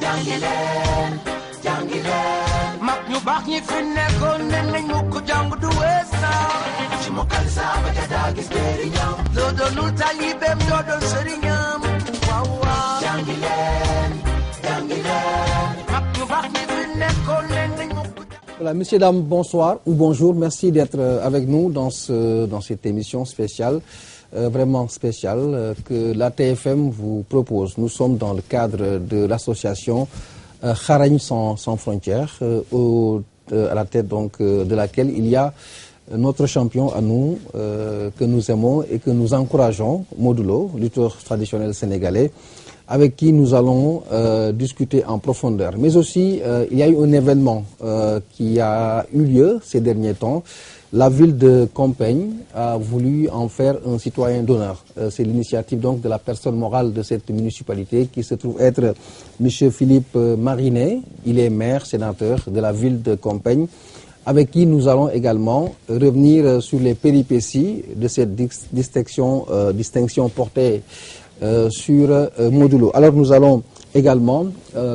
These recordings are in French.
Jangileen, jangileen. Mag ñu baax ñi fi nekkoon ne nañ mukk jàng du wees na. Ci mokkal saaba ja daa gis njëriñam. Doo doonul taalibeem doo doon sëriñam. Waaw waaw. Jangileen, jangileen. Mag ñu baax ñi fi nekkoon ne nañ mukk. Voilà, messieurs, dames, bonsoir ou bonjour. Merci d'être avec nous dans cette émission spéciale. Vraiment spéciale que la TFM vous propose. Nous sommes dans le cadre de l'association Kharagne sans frontières, à la tête donc de laquelle il y a notre champion à nous, que nous aimons et que nous encourageons, Modou Lo, lutteur traditionnel sénégalais, avec qui nous allons discuter en profondeur. Mais aussi, il y a eu un événement qui a eu lieu ces derniers temps. La ville de Compiègne a voulu en faire un citoyen d'honneur. C'est l'initiative donc de la personne morale de cette municipalité qui se trouve être M. Philippe Marinet. Il est maire, sénateur de la ville de Compiègne, avec qui nous allons également revenir sur les péripéties de cette distinction portée sur Modou Lo. Alors nous allons également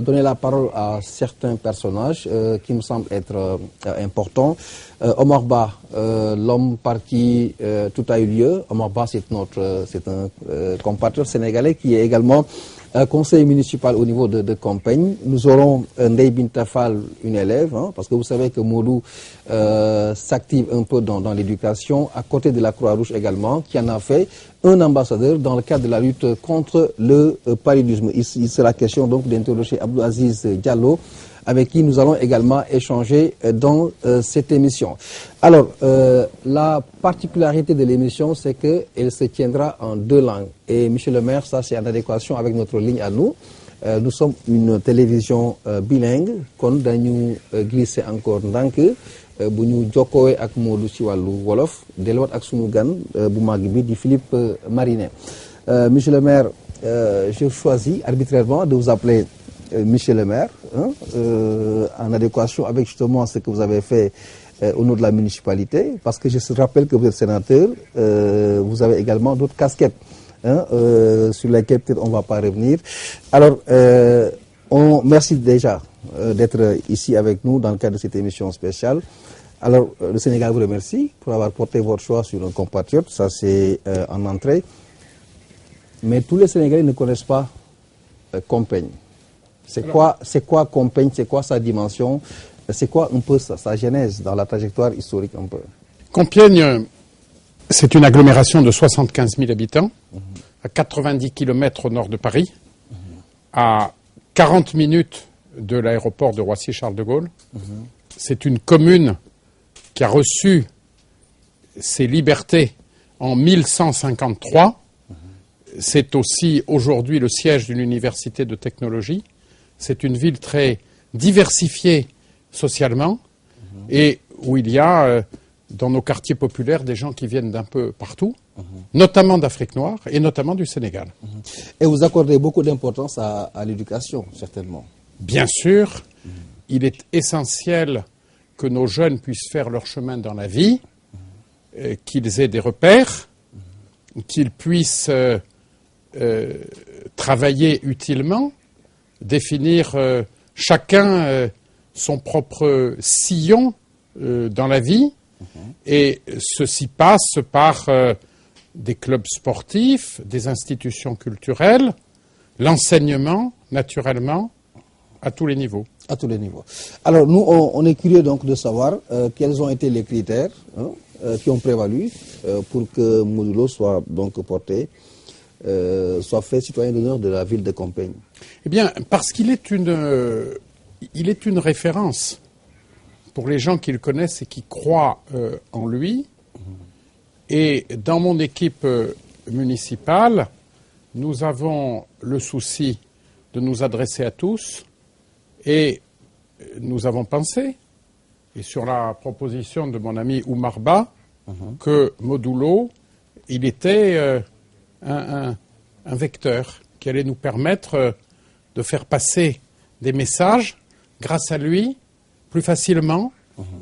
donner la parole à certains personnages qui me semblent être importants. Omar Ba, l'homme par qui tout a eu lieu. Omar Ba, c'est un compatriote sénégalais qui est également conseiller municipal au niveau de Compiègne. Nous aurons Ndeye Binta Fall, une élève, parce que vous savez que Modou s'active un peu dans l'éducation, à côté de la Croix-Rouge également, qui en a fait un ambassadeur dans le cadre de la lutte contre le paludisme. Il sera question donc d'interroger Abdou Aziz Diallo, avec qui nous allons également échanger dans cette émission. Alors, la particularité de l'émission, c'est qu'elle se tiendra en deux langues. Et monsieur le maire, ça c'est en adéquation avec notre ligne à nous. Nous sommes une télévision bilingue, kon dañu glisser encore ndànk bu ñu jokkowee ak Modou ci wàllu wolof delluwaat ak sunu gan bu mag bi di Philippe Marinet. Monsieur le maire, j'ai choisi arbitrairement de vous appeler Monsieur le maire, en adéquation avec justement ce que vous avez fait au nom de la municipalité, parce que je rappelle que vous êtes sénateur, vous avez également d'autres casquettes sur lesquelles peut-être on ne va pas revenir. Alors, merci déjà d'être ici avec nous dans le cadre de cette émission spéciale. Alors, le Sénégal vous remercie pour avoir porté votre choix sur un compatriote, ça c'est en entrée. Mais tous les Sénégalais ne connaissent pas Compiègne. C'est quoi Compiègne, c'est quoi sa dimension, c'est quoi un peu sa genèse dans la trajectoire historique un peu? Compiègne, c'est une agglomération de 75 000 habitants, à 90 km au nord de Paris, à 40 minutes de l'aéroport de Roissy-Charles de Gaulle. C'est une commune qui a reçu ses libertés en 1153. C'est aussi aujourd'hui le siège d'une université de technologie. C'est une ville très diversifiée socialement et où il y a dans nos quartiers populaires des gens qui viennent d'un peu partout, notamment d'Afrique noire et notamment du Sénégal. Et vous accordez beaucoup d'importance à l'éducation, certainement. Bien sûr, il est essentiel que nos jeunes puissent faire leur chemin dans la vie, qu'ils aient des repères, qu'ils puissent travailler utilement, définir chacun son propre sillon dans la vie, et ceci passe par des clubs sportifs, des institutions culturelles, l'enseignement, naturellement, à tous les niveaux. À tous les niveaux. Alors nous, on est curieux donc de savoir quels ont été les critères qui ont prévalu pour que Modou Lo soit donc porté, soit fait citoyen d'honneur de la ville de Compiègne. Eh bien, parce qu'il est une référence pour les gens qui le connaissent et qui croient en lui. Et dans mon équipe municipale, nous avons le souci de nous adresser à tous et nous avons pensé, et sur la proposition de mon ami Omar Ba, que Modou Lo, il était un vecteur qui allait nous permettre de faire passer des messages, grâce à lui, plus facilement,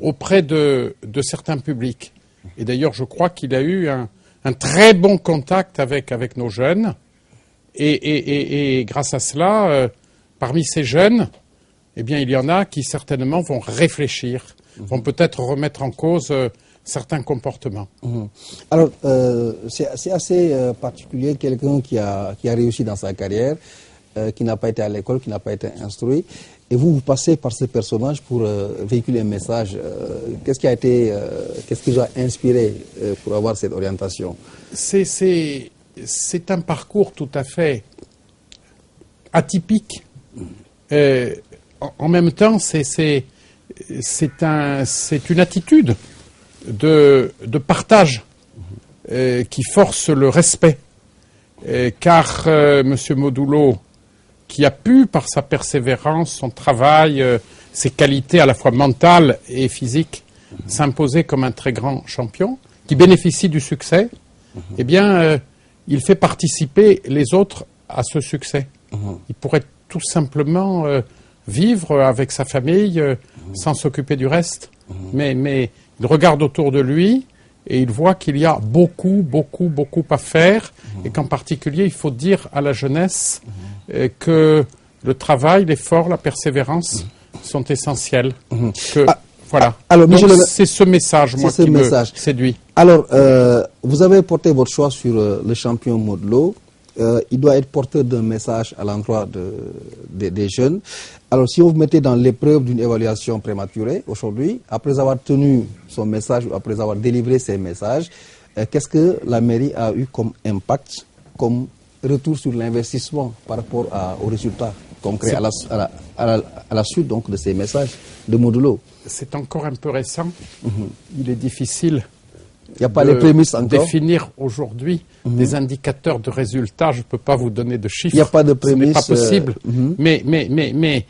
auprès de certains publics. Et d'ailleurs, je crois qu'il a eu un très bon contact avec nos jeunes. Et grâce à cela, parmi ces jeunes, eh bien, il y en a qui certainement vont réfléchir, vont peut-être remettre en cause certains comportements. Alors, c'est assez particulier, quelqu'un qui a réussi dans sa carrière, qui n'a pas été à l'école, qui n'a pas été instruit, et vous passez par ce personnage pour véhiculer un message. Qu'est-ce qui vous a inspiré pour avoir cette orientation? C'est un parcours tout à fait atypique. En même temps, c'est une attitude de partage qui force le respect. Car M. Modulo, qui a pu, par sa persévérance, son travail, ses qualités à la fois mentales et physiques, s'imposer comme un très grand champion, qui bénéficie du succès, eh bien, il fait participer les autres à ce succès. Il pourrait tout simplement vivre avec sa famille sans s'occuper du reste. Mais il regarde autour de lui et il voit qu'il y a beaucoup à faire et qu'en particulier, il faut dire à la jeunesse que le travail, l'effort, la persévérance sont essentiels. Voilà. Alors, c'est ce message, moi, qui me séduit. Alors, vous avez porté votre choix sur le champion Modulo. Il doit être porteur d'un message à l'endroit des jeunes. Alors, si vous mettez dans l'épreuve d'une évaluation prématurée aujourd'hui, après avoir tenu son message ou après avoir délivré ses messages, qu'est-ce que la mairie a eu comme impact, comme retour sur l'investissement par rapport aux résultats concrets à la suite donc, de ces messages de Modulo? C'est encore un peu récent. Il est difficile de définir aujourd'hui des indicateurs de résultats. Je ne peux pas vous donner de chiffres. Il n'y a pas de prémices. Ce n'est pas possible. Mais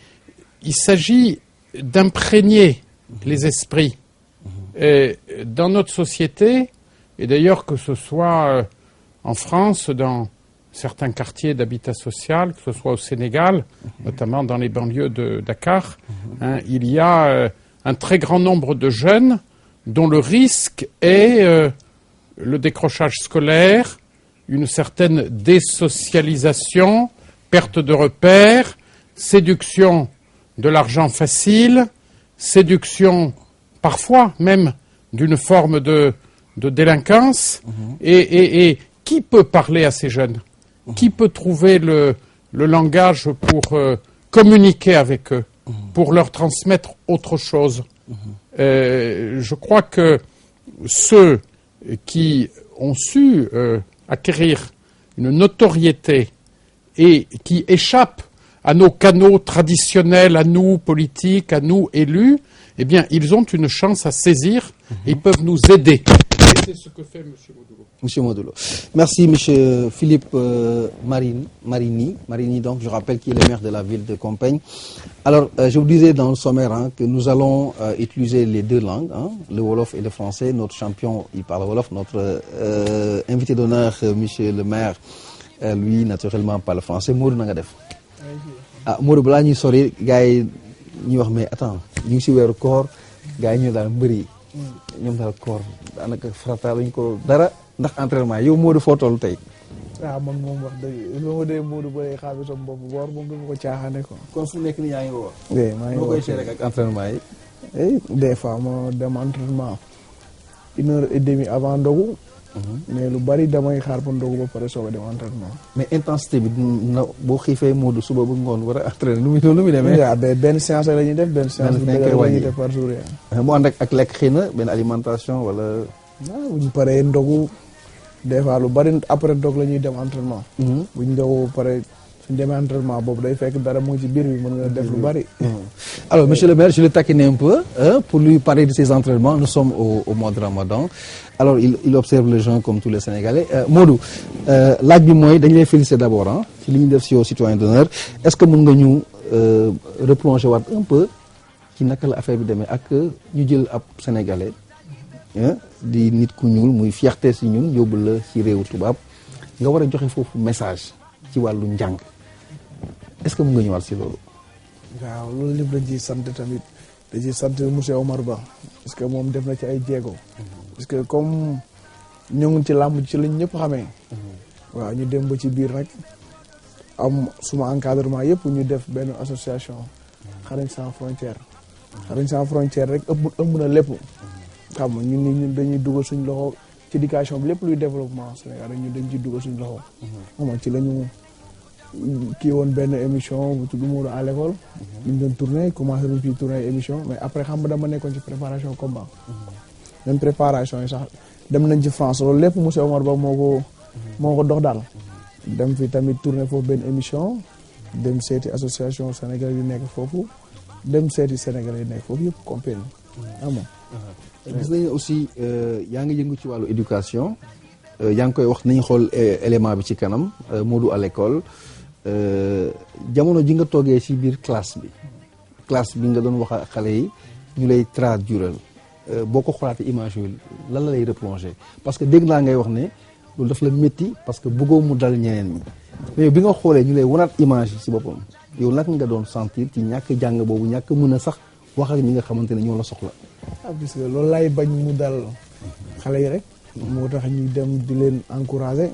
il s'agit d'imprégner les esprits dans notre société, et d'ailleurs que ce soit en France, dans certains quartiers d'habitat social, que ce soit au Sénégal, notamment dans les banlieues de Dakar, il y a un très grand nombre de jeunes dont le risque est le décrochage scolaire, une certaine désocialisation, perte de repères, séduction de l'argent facile, séduction parfois même d'une forme de délinquance. Et qui peut parler à ces jeunes? Qui peut trouver le langage pour communiquer avec eux, pour leur transmettre autre chose? Je crois que ceux qui ont su acquérir une notoriété et qui échappent à nos canaux traditionnels, à nous politiques, à nous élus, eh bien, ils ont une chance à saisir et ils peuvent nous aider. Et c'est ce que fait M. Modulo. M. Modulo. Merci, M. Philippe Marini, donc, je rappelle qu'il est le maire de la ville de Compiègne. Alors, je vous disais dans le sommaire que nous allons utiliser les deux langues, le Wolof et le français. Notre champion, il parle Wolof. Notre invité d'honneur, M. le maire, lui, naturellement, parle français. Modou Nangadef. Modou, balaa ñuy sori gars yi ñuy wax mais attends ñu ngi si weeru koor gars yi ñu daal mbëri ñoom daal koor daanaka farata lañ ko dara ndax entraînement yow Modou foo toll tey. man moom wax dëgg lu ma dee Modou ba xaar bi sama bopp woor moom dama ko caaxaane ko. kon fu nekk nii yaa ngi woor. oui maa ngi woor noo koy seere ak entraînement yi. des fois ma dem entraînement 1h30 avant ndogu. mais lu bari damay xaar ba ndogu ba pare soog a dem entraînement. mais intensité bi boo xiifee Modou suba ba ngoon war a entraîner lu muy demee. waaw benn séance la ñuy def benn séance bu dëgër la ñuy def par jour. mu ànd ak lekk xëy na benn alimentation wala. waaw bu ñu paree ndogu des fois lu bari après ndog la ñuy dem entraînement. bu ñu ndogu ba pare suñ demee entraînement boobu day fekk dara mu ngi ci biir bi mën nga def lu bari. Alors, monsieur le maire, je l'ai taquiné un peu pour lui parler de ses entraînements. Nous sommes au mois de Ramadan. Alors, il observe les gens comme tous les Sénégalais. Modou, laaj bi mooy dañ lay féliciter d'abord ci li ñu def si au citoyen d'honneur. Est-ce que mën nga ñu replonger waat un peu ci naka la affaire bi demee ak ñu jël ab Sénégalais di nit ku ñuul muy fierté si ñun yóbbu la ci réewu tubaab nga war a joxe foofu message ci wàllu njàng. Est-ce que mën nga ñëwaat si loolu. waaw loolu lépp dañ ciy sant tamit dañ ciy sant monsieur Omar Ba parce que moom def na ci ay jéego. parce que comme ñoo ngi ci làmb ci lañ ñëpp xamee. waaw ñu dem ba ci biir rek am suma encadrement yëpp ñu def benn association xarañ sans frontière. xarañ sans frontière rek ëmb na lépp. xam nga ñun dañuy dugal suñ loxo ci éducation bi lépp luy développement Sénégal rek ñun dañ ciy dugal suñ loxo. xam nga ci la ñu kii woon benn émission bu tudd Modou à l'école. ñu doon tourné commencé nañ fi tourné émission mais après xam nga dama nekkoon ci préparation combat. même préparation yi sax dem nañ ci France loolu lépp monsieur Omar Ba moo ko dox daal. dem fi tamit tourné foofu benn émission dem seeti association sénégalais yu nekk foofu dem seeti sénégalais yu nekk foofu yëpp compagnie amoon. gis nañu aussi yaa ngi yëngu ci wàllu éducation yaa ngi koy wax nañu xool élément bi ci kanam Modou à l'école jamono ji nga toogee ci biir classe bi nga doon wax ak xale yi ñu lay traduiral boo ko xoolaatee image yooyu lan la lay replonger parce que dégg naa ngay wax ne loolu daf la métti parce que bëggoo mu dal ñeneen ñi mais bi nga xoolee ñu lay wanaat image yi ci boppam yow naka nga doon sentir ci ñàkk jàng boobu ñàkk mën a sax wax ak ñi nga xamante ne ñoo la soxla. parce que loolu laay bañ mu dal xale yi rek. moo tax ñuy dem di leen encourager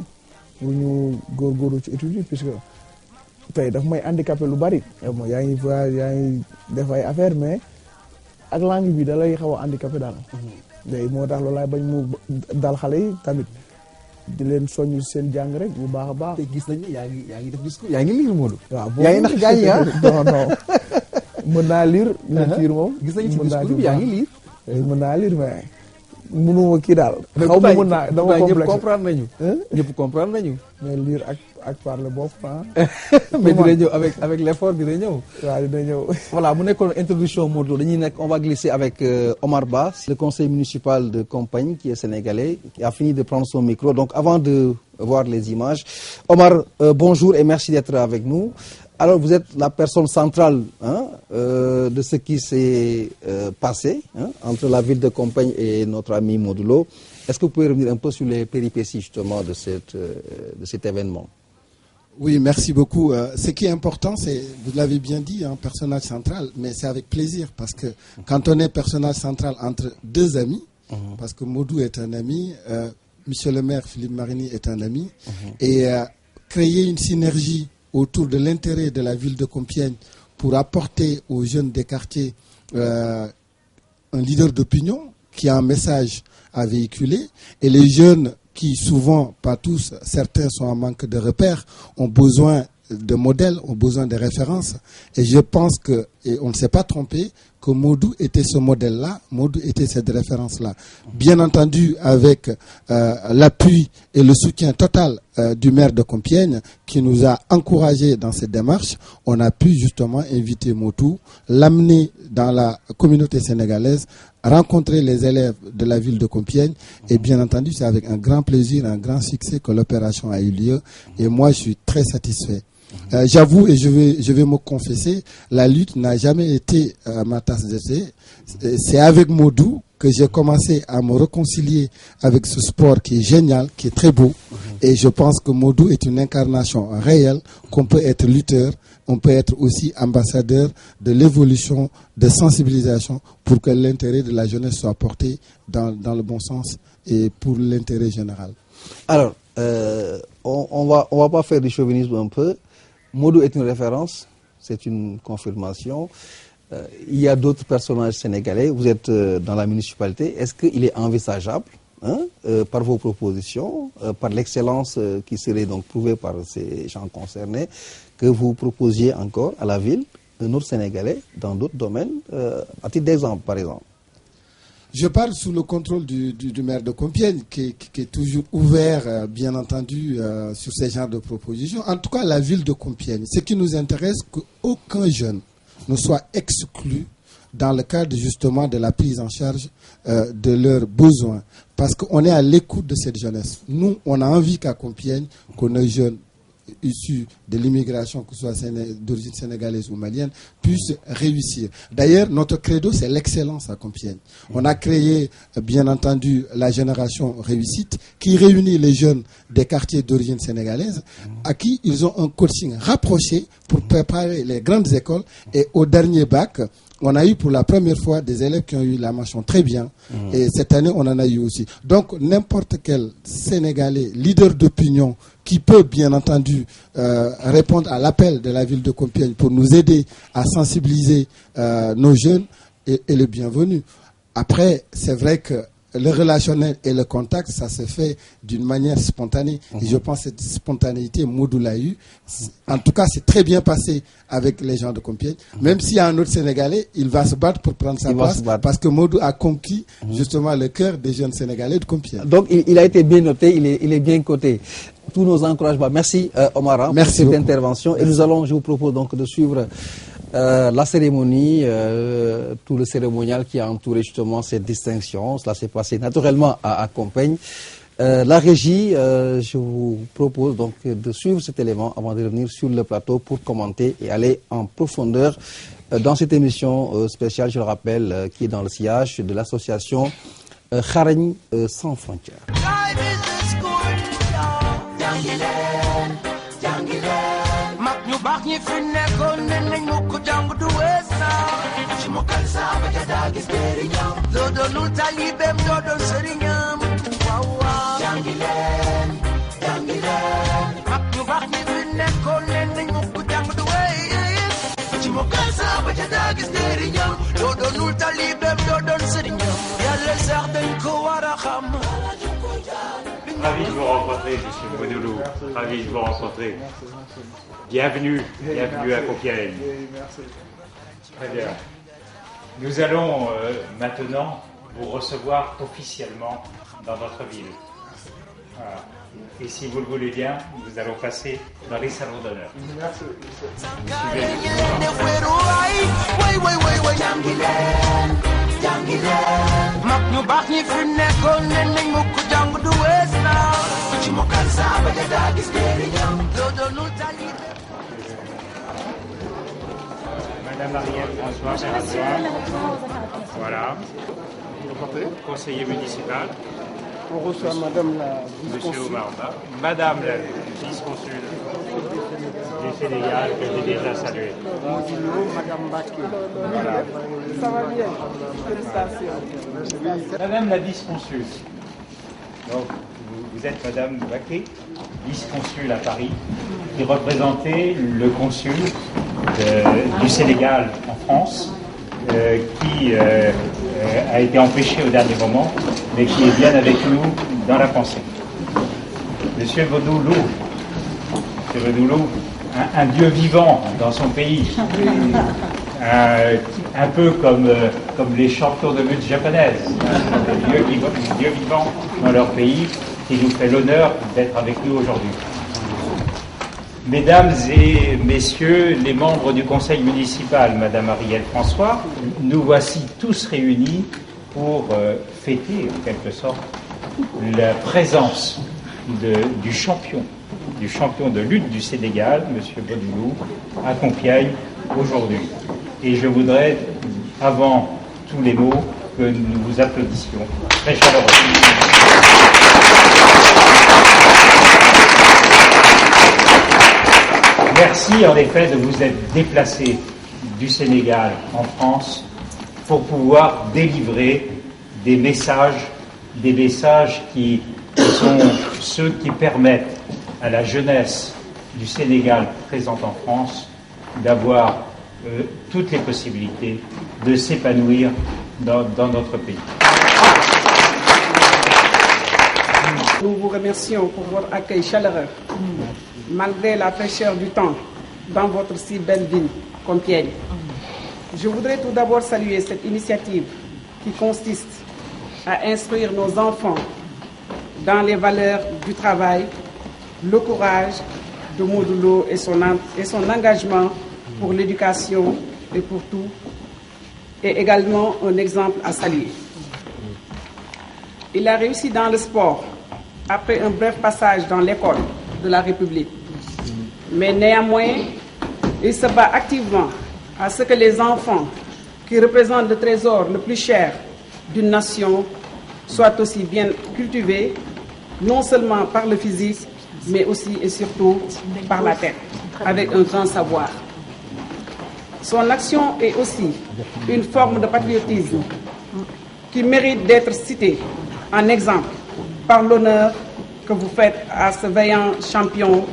pour ñu góorgóorlu ci études yi puisque tey daf may handicapé lu bari. yaa ngi voyage yaa ngi def ay affaire mais ak langue bi da lay xaw a handicapé daal. léegi moo tax loolu laay bañ mu dal xale yi tamit di leen soññ seen jàng rek bu baax a baax. te gis nañu yaa ngi def discours yaa ngi lire Modou. waaw yaa ngi nax gars yi non mën naa lire. lecture moom gis nañu ci discours bi yaa ngi lire. mën naa lire mais mënuma kii daal. xaw ma mën naa dama complexe ñëpp comprendre nañu. ñëpp comprendre nañu. mais lire ak parler bopp ah. mais dina ñëw avec l'effort dina ñëw. waaw dina ñëw. voilà mu nekkoon introduction Modou dañuy nekk on va glisser avec Omar Ba, le conseil municipal de Compagne qui est sénégalais qui a fini de prendre son micro donc avant de voir les images Omar bonjour et merci d'être avec nous. Alors vous êtes la personne centrale de ce qui s'est passé entre la ville de Compagne et notre ami Modou Lo. Est-ce que vous pouvez revenir un peu sur les péripéties justement de cet événement? Oui, merci beaucoup. Ce qui est important, c'est, vous l'avez bien dit, personnage central, mais c'est avec plaisir parce que quand on est personnage central entre deux amis, parce que Modou est un ami, Monsieur le maire Philippe Marini est un ami, et créer une synergie autour de l'intérêt de la ville de Compiègne pour apporter aux jeunes des quartiers un leader d'opinion qui a un message à véhiculer, et les jeunes qui souvent, pas tous, certains sont en manque de repères, ont besoin de modèles, ont besoin de références. Et je pense que, et on ne s'est pas trompé, que Modou était ce modèle-là, Modou était cette référence-là. Bien entendu, avec l'appui et le soutien total du maire de Compiègne, qui nous a encouragés dans cette démarche, on a pu justement inviter Modou, l'amener dans la communauté sénégalaise, rencontrer les élèves de la ville de Compiègne, et bien entendu, c'est avec un grand plaisir, un grand succès que l'opération a eu lieu, et moi, je suis très satisfait. J'avoue et je vais me confesser, la lutte n'a jamais été ma tasse de thé. C'est avec Modou que j'ai commencé à me réconcilier avec ce sport qui est génial, qui est très beau. Et je pense que Modou est une incarnation réelle, qu'on peut être lutteur, on peut être aussi ambassadeur de l'évolution, de sensibilisation pour que l'intérêt de la jeunesse soit porté dans le bon sens et pour l'intérêt général. Alors, on va pas faire du chauvinisme un peu. Modou est une référence, c'est une confirmation. Il y a d'autres personnages sénégalais. Vous êtes dans la municipalité. Est-ce qu'il est envisageable, par vos propositions, par l'excellence qui serait donc prouvée par ces gens concernés, que vous proposiez encore à la ville un autre Sénégalais dans d'autres domaines, à titre d'exemple, par exemple? Je parle sous le contrôle du maire de Compiègne qui est toujours ouvert, bien entendu, sur ces genres de propositions. En tout cas, la ville de Compiègne, ce qui nous intéresse, qu'aucun jeune ne soit exclu dans le cadre justement de la prise en charge de leurs besoins. Parce qu'on est à l'écoute de cette jeunesse. Nous, on a envie qu'à Compiègne, qu'on ait jeunes issus de l'immigration, que ce soit d'origine sénégalaise ou malienne, puissent réussir. D'ailleurs, notre credo, c'est l'excellence à Compiègne. On a créé, bien entendu, la génération réussite, qui réunit les jeunes des quartiers d'origine sénégalaise, à qui ils ont un coaching rapproché pour préparer les grandes écoles. Et au dernier bac, on a eu pour la première fois des élèves qui ont eu la mention très bien. Et cette année, on en a eu aussi. Donc, n'importe quel Sénégalais, leader d'opinion, qui peut, bien entendu, répondre à l'appel de la ville de Compiègne pour nous aider à sensibiliser nos jeunes, est le bienvenu. Après, c'est vrai que le relationnel et le contact, ça se fait d'une manière spontanée. Et je pense que cette spontanéité, Modou l'a eu. En tout cas, c'est très bien passé avec les gens de Compiègne. Même s'il y a un autre Sénégalais, il va se battre pour prendre sa place parce que Modou a conquis justement le cœur des jeunes Sénégalais de Compiègne. Donc, il a été bien noté, il est bien coté. Tous nos encouragements. Merci Omar pour cette intervention. Et nous allons, je vous propose donc de suivre la cérémonie, tout le cérémonial qui a entouré justement cette distinction. Cela s'est passé naturellement à Compiègne. La régie, je vous propose donc de suivre cet élément avant de revenir sur le plateau pour commenter et aller en profondeur dans cette émission spéciale, je le rappelle, qui est dans le sillage de l'association Xarañ Sans Frontières. Baax ñi fi nekkoon ne nañ mu ko jàng du wees na ci mokkal saaba ja daa gis njëriñam doo doonul talibeem doo doon sëriñam waaw waaw jàngi leen mag ñu baax ñi fi nekkoon ne nañ mu ko jàng du wees ci mokkal saaba ja daa gis njëriñam doo doonul talibeem doo doon sëriñam yàlla sax dañ ko war a xam. Ravi de vous rencontrer, monsieur Bonoulou. Ravi de vous rencontrer. Bienvenue à Compiègne. Très bien. Nous allons maintenant vous recevoir officiellement dans notre ville. Voilà. Et si vous le voulez bien, nous allons passer dans les salons d'honneur. Madame Ariel François, voilà, conseiller municipal. On reçoit Madame la Monsieur Omar Ba, Madame la vice-consul du Sénégal, que j'ai déjà salué. Madame Baké. Voilà. Ça va bien. Félicitations. Madame la vice-consul. Donc, vous êtes Madame Baké, vice-consul à Paris, qui représentait le consul du Sénégal en France, qui a été empêché au dernier moment, mais qui est bien avec nous dans la pensée. Monsieur Bonoulou, un dieu vivant dans son pays, un peu comme les champions de lutte japonaises, des dieux vivants dans leur pays, qui nous fait l'honneur d'être avec nous aujourd'hui. Mesdames et messieurs les membres du conseil municipal, Madame Ariel François, nous voici tous réunis pour fêter en quelque sorte la présence du champion de lutte du Sénégal, Monsieur Bonoulou, à Compiègne aujourd'hui. Et je voudrais, avant tous les mots, que nous vous applaudissions très chaleureusement. Merci en effet de vous être déplacé du Sénégal en France pour pouvoir délivrer des messages qui sont ceux qui permettent à la jeunesse du Sénégal présente en France d'avoir toutes les possibilités de s'épanouir dans notre pays. Nous vous remercions pour votre accueil chaleureux, malgré la fraîcheur du temps, dans votre si belle ville, Compiègne. Je voudrais tout d'abord saluer cette initiative qui consiste à instruire nos enfants dans les valeurs du travail, le courage de Modulo et son engagement pour l'éducation et pour tout, et également un exemple à saluer. Il a réussi dans le sport, après un bref passage dans l'école de la République. Mais néanmoins, il se bat activement à ce que les enfants, qui représentent le trésor le plus cher d'une nation, soient aussi bien cultivés, non seulement par le physique, mais aussi et surtout par la tête, avec un grand savoir. Son action est aussi une forme de patriotisme qui mérite d'être citée en exemple par l'honneur que vous faites à ce vaillant champion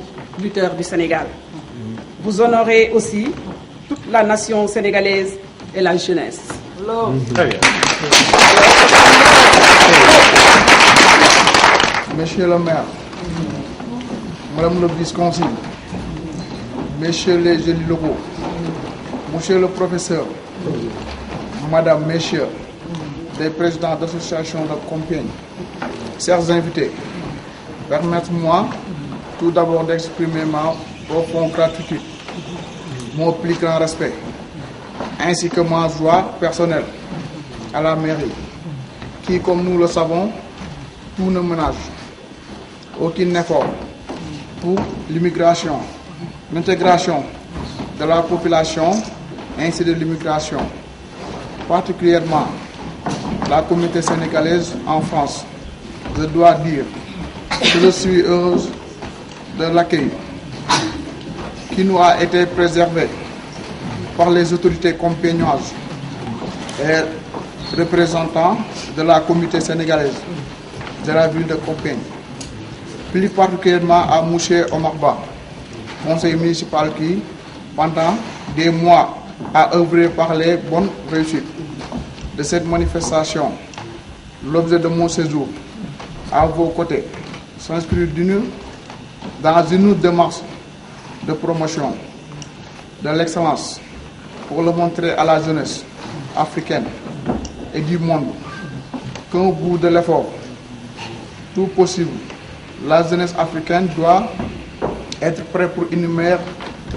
lutteur du Sénégal. Vous honorez aussi toute la nation sénégalaise et la jeunesse. Très bien. Monsieur le maire, Madame le vice-consul, Messieurs les élus locaux, Monsieur le professeur, Madame, Messieurs, les présidents d'associations de Compiègne, chers invités, permettez-moi tout d'abord d'exprimer ma profonde gratitude, mon plus grand respect, ainsi que ma joie personnelle à la mairie, qui, comme nous le savons, tout ne ménage aucun effort pour l'immigration, l'intégration de la population ainsi de l'immigration, particulièrement la communauté sénégalaise en France. Je dois dire que je suis heureuse de l'accueil qui nous a été préservé par les autorités compiègnoises et représentants de la communauté sénégalaise de la ville de Compiègne. Plus particulièrement à Mouché Omar Ba, conseiller municipal qui, pendant des mois, a œuvré par les bonnes réussites de cette manifestation. L'objet de mon séjour à vos côtés s'inscrit dans une démarche de promotion de l'excellence pour le montrer à la jeunesse africaine et du monde qu'au bout de l'effort tout possible, la jeunesse africaine doit être prête pour une meilleure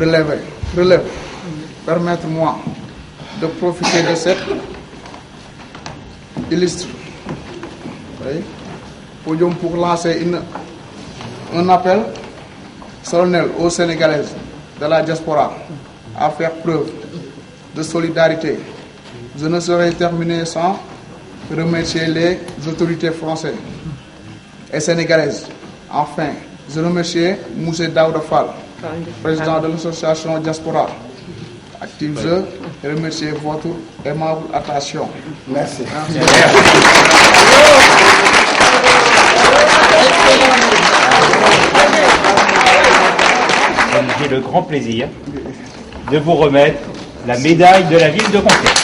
relève. Permettez-moi de profiter de cette illustre podium pour lancer un appel solennel aux Sénégalaises de la diaspora à faire preuve de solidarité. Je ne saurais terminer sans remercier les autorités françaises et sénégalaises. Enfin, je remercie M. Daouda Fall, président de l'association Diaspora Active. Je remercie votre aimable attention. Merci. J'ai le grand plaisir de vous remettre la médaille de la ville de Compiègne.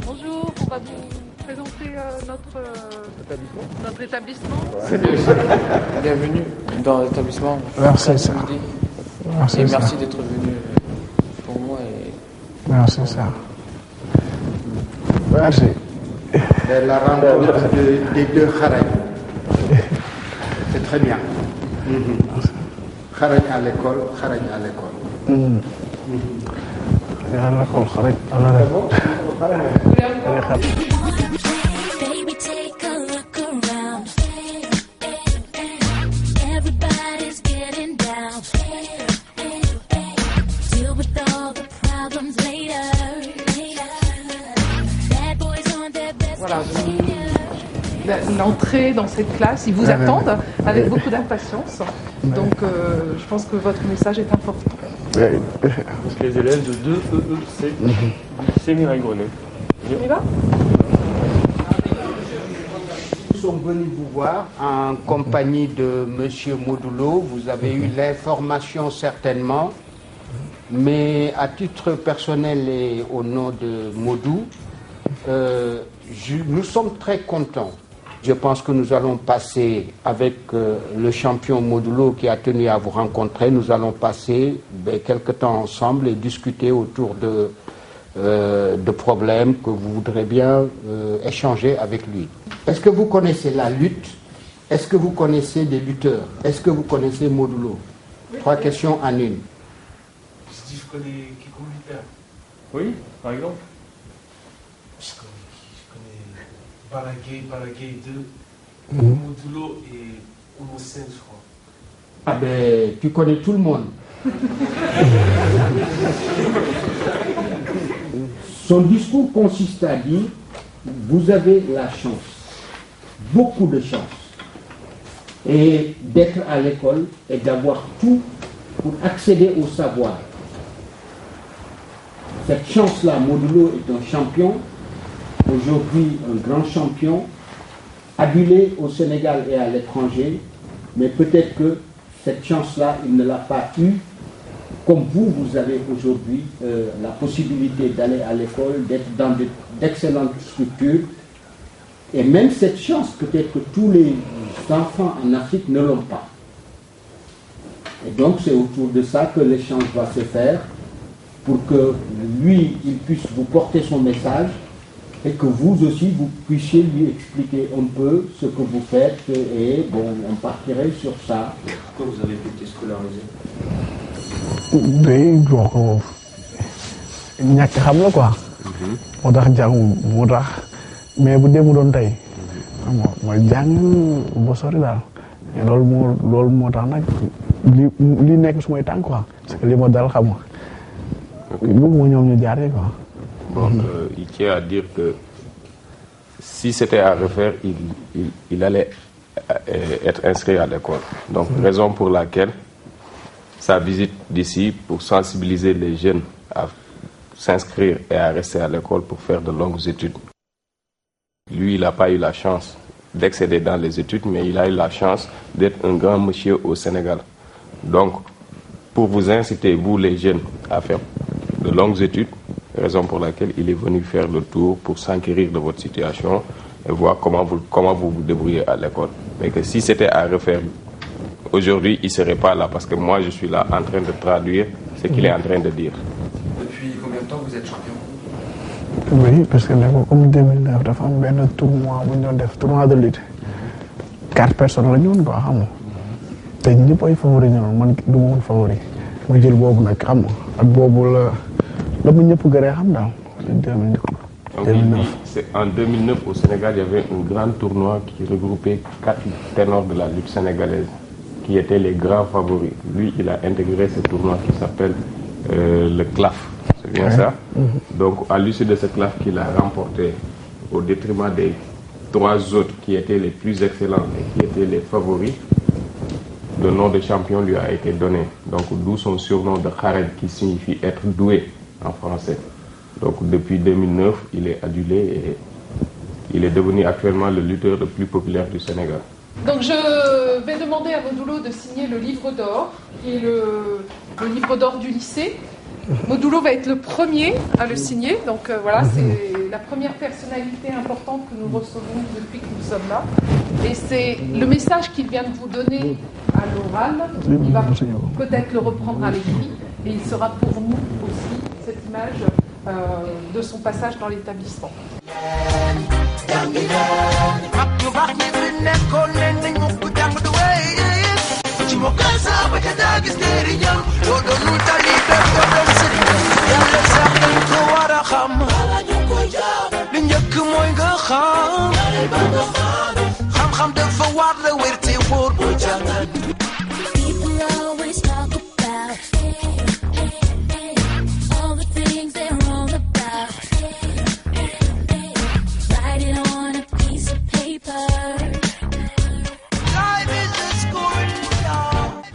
Bonjour, on va vous présenter notre établissement. Bienvenue dans l'établissement. Merci, ça. Et merci d'être venu pour moi. Merci, ça. Merci. La rencontre des deux Kharaï. C'est très bien. Kharaï à l'école, Kharaï à l'école. Baby, take a look around. Everybody's getting down. Deal with all the problems later. Bad boys on their best. Voilà, l'entrée dans cette classe, ils vous attendent avec beaucoup d'impatience. Donc, je pense que votre message est important. Les élèves de 2EEC du lycée Mireille Grenet. On y va? Nous sommes venus vous voir en compagnie de Monsieur Modulo. Vous avez eu l'information certainement, mais à titre personnel et au nom de Modou, nous sommes très contents. Je pense que nous allons passer avec le champion Modulo qui a tenu à vous rencontrer. Nous allons passer quelque temps ensemble et discuter autour de problèmes que vous voudrez bien échanger avec lui. Est-ce que vous connaissez la lutte? Est-ce que vous connaissez des lutteurs? Est-ce que vous connaissez Modulo? Oui. 3 questions en une. Si je connais Kiko Luther. Oui, par exemple. Je connais Balagay 2, Modulo et Homocène, je crois. Ah ben, tu connais tout le monde. Son discours consiste à dire, vous avez la chance, beaucoup de chance, et d'être à l'école et d'avoir tout pour accéder au savoir. Cette chance-là, Modulo est un champion, aujourd'hui un grand champion, adulé au Sénégal et à l'étranger, mais peut-être que cette chance-là, il ne l'a pas eue, comme vous avez aujourd'hui la possibilité d'aller à l'école, d'être dans d'excellentes structures, et même cette chance, peut-être que tous les enfants en Afrique ne l'ont pas. Et donc c'est autour de ça que l'échange va se faire, pour que lui, il puisse vous porter son message, et que vous aussi, vous puissiez lui expliquer un peu ce que vous faites, et bon, on partirait sur ça. Pourquoi vous avez été scolarisé? day jox ko ñàkk xam la quoi. moo tax jàng moo tax mais bu dee mu doon tey xam nga mooy jàng ba sori daal mais loolu moo tax nag li nekk su may tànk quoi parce que li ma dal xam nga bëgguma ñoom ñu jaar quoi. Bon, il tient à dire que si c'était à refaire, il allait être inscrit à l'école. Donc, raison pour laquelle sa visite d'ici pour sensibiliser les jeunes à s'inscrire et à rester à l'école pour faire de longues études. Lui, il n'a pas eu la chance d'accéder dans les études, mais il a eu la chance d'être un grand monsieur au Sénégal. Donc, pour vous inciter, vous les jeunes, à faire de longues études, raison pour laquelle il est venu faire le tour pour s'enquérir de votre situation et voir comment vous vous débrouillez à l'école. Mais que si c'était à refaire, aujourd'hui, il ne serait pas là parce que moi, je suis là en train de traduire ce qu'il est en train de dire. Depuis combien de temps vous êtes champion? Oui, parce que comme 2009, dafa am benn tournoi bu ñu doon def tournoi de lutte 4 personnes la ñu woon quoi xam nga te ñëpp ay favori ñoom man du ma woon favori ma jël boobu nag xam nga ak boobu la ma ñëpp gëree xam daal 2009. En 2009, au Sénégal, il y avait un grand tournoi qui regroupait 4 ténors de la lutte sénégalaise, qui étaient les grands favoris. Lui, il a intégré ce tournoi qui s'appelle le CLAF. C'est bien ça? Donc, à l'issue de ce CLAF qu'il a remporté, au détriment des 3 autres qui étaient les plus excellents et qui étaient les favoris, le nom de champion lui a été donné. Donc, d'où son surnom de Khared, qui signifie être doué en français. Donc depuis 2009, il est adulé et il est devenu actuellement le lutteur le plus populaire du Sénégal. Donc je vais demander à Modulo de signer le livre d'or, qui est le livre d'or du lycée. Modulo va être le premier à le signer, donc voilà, c'est la première personnalité importante que nous recevons depuis que nous sommes là. Et c'est le message qu'il vient de vous donner à l'oral, il va peut-être le reprendre à l'écrit, et il sera pour nous aussi cette image de son passage dans l'établissement. People always talk about all the things they're wrong about. Write it on a piece of paper.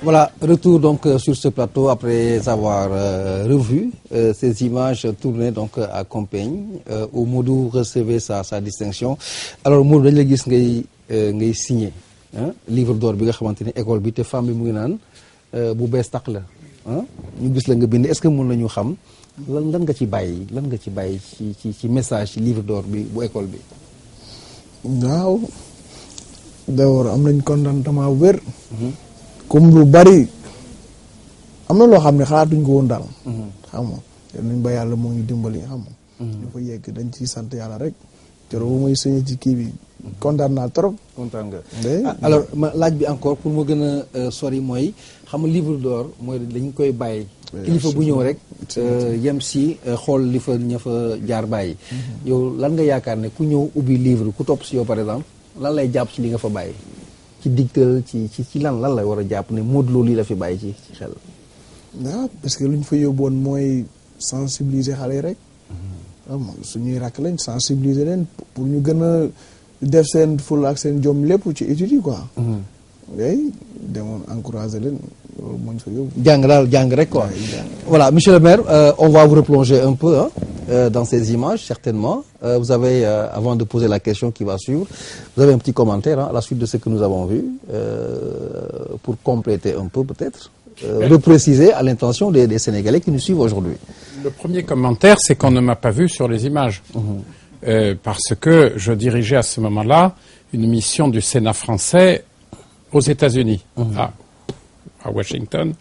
Voilà, retour donc sur ce plateau après avoir revu ces images tournées donc à Compiègne où Modou recevait sa distinction. Alors Modou dañ la gis ngay signé livre d'or bi nga xamante ni école bi te femme bi mu ngi naan bu bees tax la ñu gis la nga bind est-ce que mën nañu xam lan nga ci bàyyi ci message ci livre d'or bi bu école bi. waaw d'abord am nañ contentement wér. comme lu bari am na loo xam ne xalaatuñ ko woon daal. xam nga nañ ba yàlla moo ñu dimbali xam nga. ñu fa yegg dañ ciy sant yàlla rek. te bu may sëñee ci kii bi kontaan naa trop. kontaan nga alors laaj bi encore pour mu gën a sori mooy xam nga livre d'or mooy dañ koy bàyyi. kilifa bu ñëw rek yem si xool li fa ña fa jaar bàyyi. yow lan nga yaakaar ne ku ñëw ubbi livre ku topp si yow par exemple lan lay jàpp ci li nga fa bàyyi. ci dictal ci lan lay war a jàpp ne Modou Lo lii la fi bàyyi ci xel. waaw parce que lu ñu fa yóbboon mooy sensibiliser xale yi rek. suñuy rakk lañ sensibiliser leen pour ñu gën a def seen ful ak seen jom lépp ci études yi quoi. ngay demoon encourager leen loolu moo ñu fa yóbbu. jàng rek quoi. Voilà, monsieur le maire, on va vous replonger un peu dans ces images certainement. Vous avez, avant de poser la question qui va suivre, vous avez un petit commentaire à la suite de ce que nous avons vu pour compléter un peu peut-être, repréciser à l'intention des Sénégalais qui nous suivent aujourd'hui. Le premier commentaire, c'est qu'on ne m'a pas vu sur les images. Parce que je dirigeais à ce moment-là une mission du Sénat français aux États-Unis, à Washington,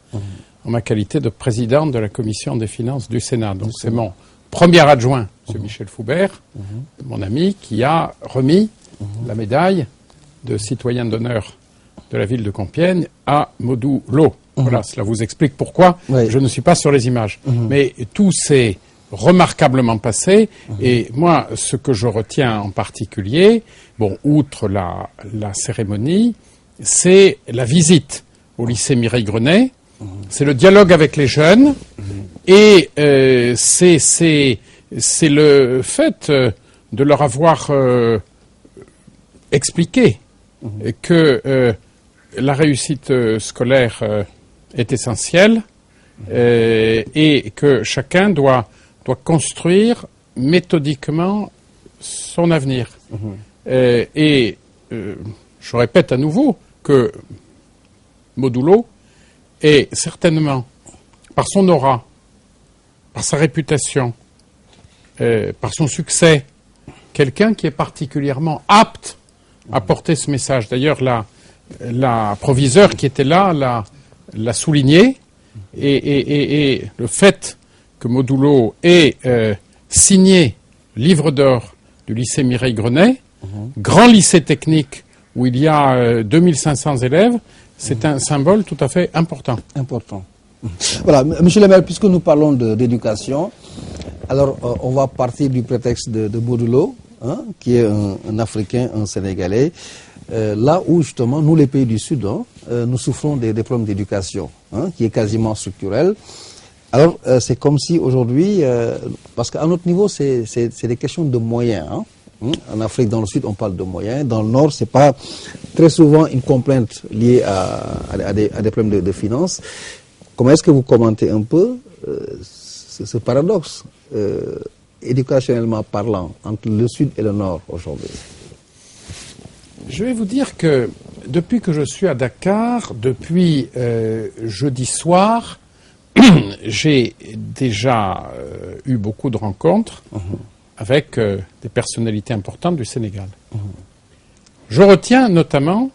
en ma qualité de président de la commission des finances du Sénat. Donc c'est mon premier adjoint, M. Michel Foubert, mon ami, qui a remis la médaille de citoyen d'honneur de la ville de Compiègne à Modou Lo. Voilà, cela vous explique pourquoi je ne suis pas sur les images. Mais tout s'est remarquablement passé. Et moi, ce que je retiens en particulier, bon, outre la cérémonie, c'est la visite au lycée Mireille-Grenet, c'est le dialogue avec les jeunes, et c'est le fait de leur avoir expliqué que la réussite scolaire est essentielle et que chacun doit construire méthodiquement son avenir. Je répète à nouveau que Modou Lo est certainement, par son aura, par sa réputation, par son succès, quelqu'un qui est particulièrement apte à porter ce message. D'ailleurs, la proviseure qui était là l'a souligné, et le fait que Modou Lo ait signé livre d'or du lycée Mireille-Grenet, grand lycée technique où il y a 2500 élèves, c'est un symbole tout à fait important. Voilà, monsieur le maire, puisque nous parlons d'éducation, alors on va partir du prétexte de Modou Lo, qui est un Africain, un Sénégalais, là où justement nous les pays du Sud, nous souffrons des problèmes d'éducation, qui est quasiment structurel. Alors c'est comme si aujourd'hui, parce qu'à notre niveau c'est des questions de moyens. En Afrique, dans le Sud, on parle de moyens. Dans le Nord, c'est pas très souvent une complainte liée à des problèmes de finances. Comment est-ce que vous commentez un peu ce paradoxe, éducationnellement parlant, entre le Sud et le Nord aujourd'hui? Je vais vous dire que depuis que je suis à Dakar, depuis jeudi soir, j'ai déjà eu beaucoup de rencontres avec des personnalités importantes du Sénégal. Je retiens notamment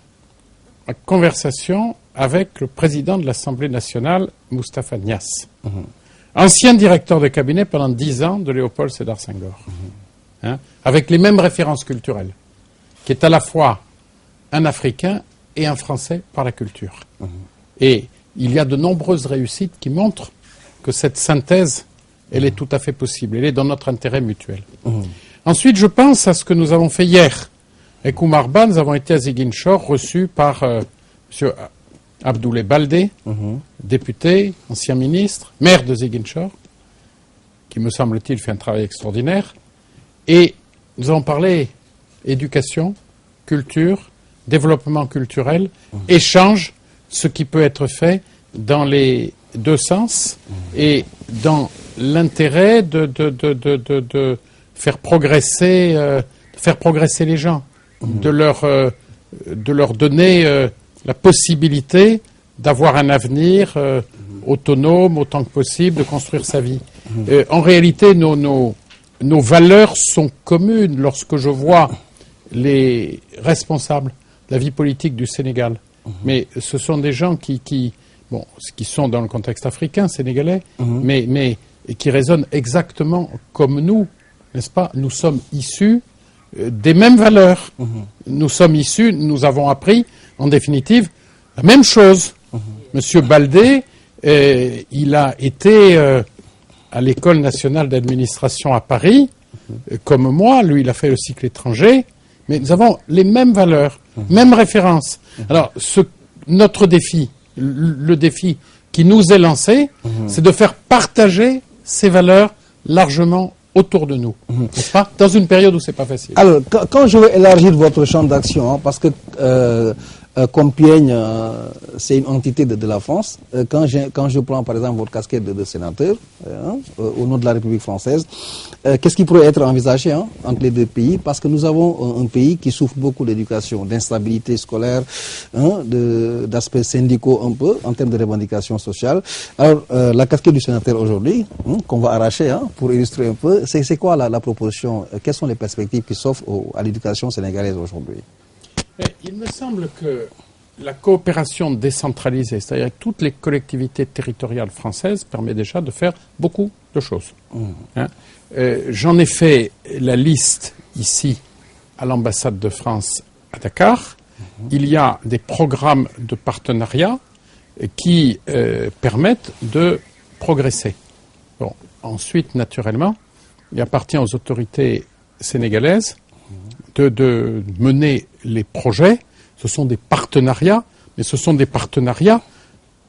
la conversation avec le président de l'Assemblée nationale, Moustapha Niasse, ancien directeur de cabinet pendant 10 ans de Léopold Sédar Senghor, avec les mêmes références culturelles, qui est à la fois un Africain et un Français par la culture. Et il y a de nombreuses réussites qui montrent que cette synthèse, elle est tout à fait possible. Elle est dans notre intérêt mutuel. Ensuite, je pense à ce que nous avons fait hier. Avec Oumar Ba, nous avons été à Ziguinchor, reçus par M. Abdoulaye Baldé, député, ancien ministre, maire de Ziguinchor, qui, me semble-t-il, fait un travail extraordinaire. Et nous avons parlé éducation, culture, développement culturel, échange ce qui peut être fait dans les deux sens et dans l'intérêt de faire progresser les gens, de leur donner la possibilité d'avoir un avenir autonome autant que possible, de construire sa vie. En réalité, nos valeurs sont communes lorsque je vois les responsables de la vie politique du Sénégal. Mais ce sont des gens qui sont dans le contexte africain, sénégalais, mais qui raisonnent exactement comme nous, n'est-ce pas? Nous sommes issus des mêmes valeurs. Nous avons appris, en définitive, la même chose. Monsieur Baldé, il a été à l'École nationale d'administration à Paris, comme moi. Lui, il a fait le cycle étranger. Mais nous avons les mêmes valeurs, mêmes références. Alors, notre défi, le défi qui nous est lancé, c'est de faire partager ces valeurs largement autour de nous, n'est-ce pas? Dans une période où c'est pas facile. Alors, quand je veux élargir votre champ d'action, parce que Compiègne, c'est une entité de la France. Quand je prends par exemple votre casquette de sénateur, au nom de la République française, qu'est-ce qui pourrait être envisagé entre les deux pays? Parce que nous avons un pays qui souffre beaucoup d'éducation, d'instabilité scolaire, d'aspects syndicaux un peu, en termes de revendications sociales. Alors, la casquette du sénateur aujourd'hui, qu'on va arracher pour illustrer un peu, c'est quoi la proposition? Quelles sont les perspectives qui s'offrent à l'éducation sénégalaise aujourd'hui? Il me semble que la coopération décentralisée, c'est-à-dire avec toutes les collectivités territoriales françaises, permet déjà de faire beaucoup de choses. J'en ai fait la liste ici à l'ambassade de France à Dakar. Il y a des programmes de partenariat qui permettent de progresser. Bon, ensuite, naturellement, il appartient aux autorités sénégalaises de mener les projets. Ce sont des partenariats, mais ce sont des partenariats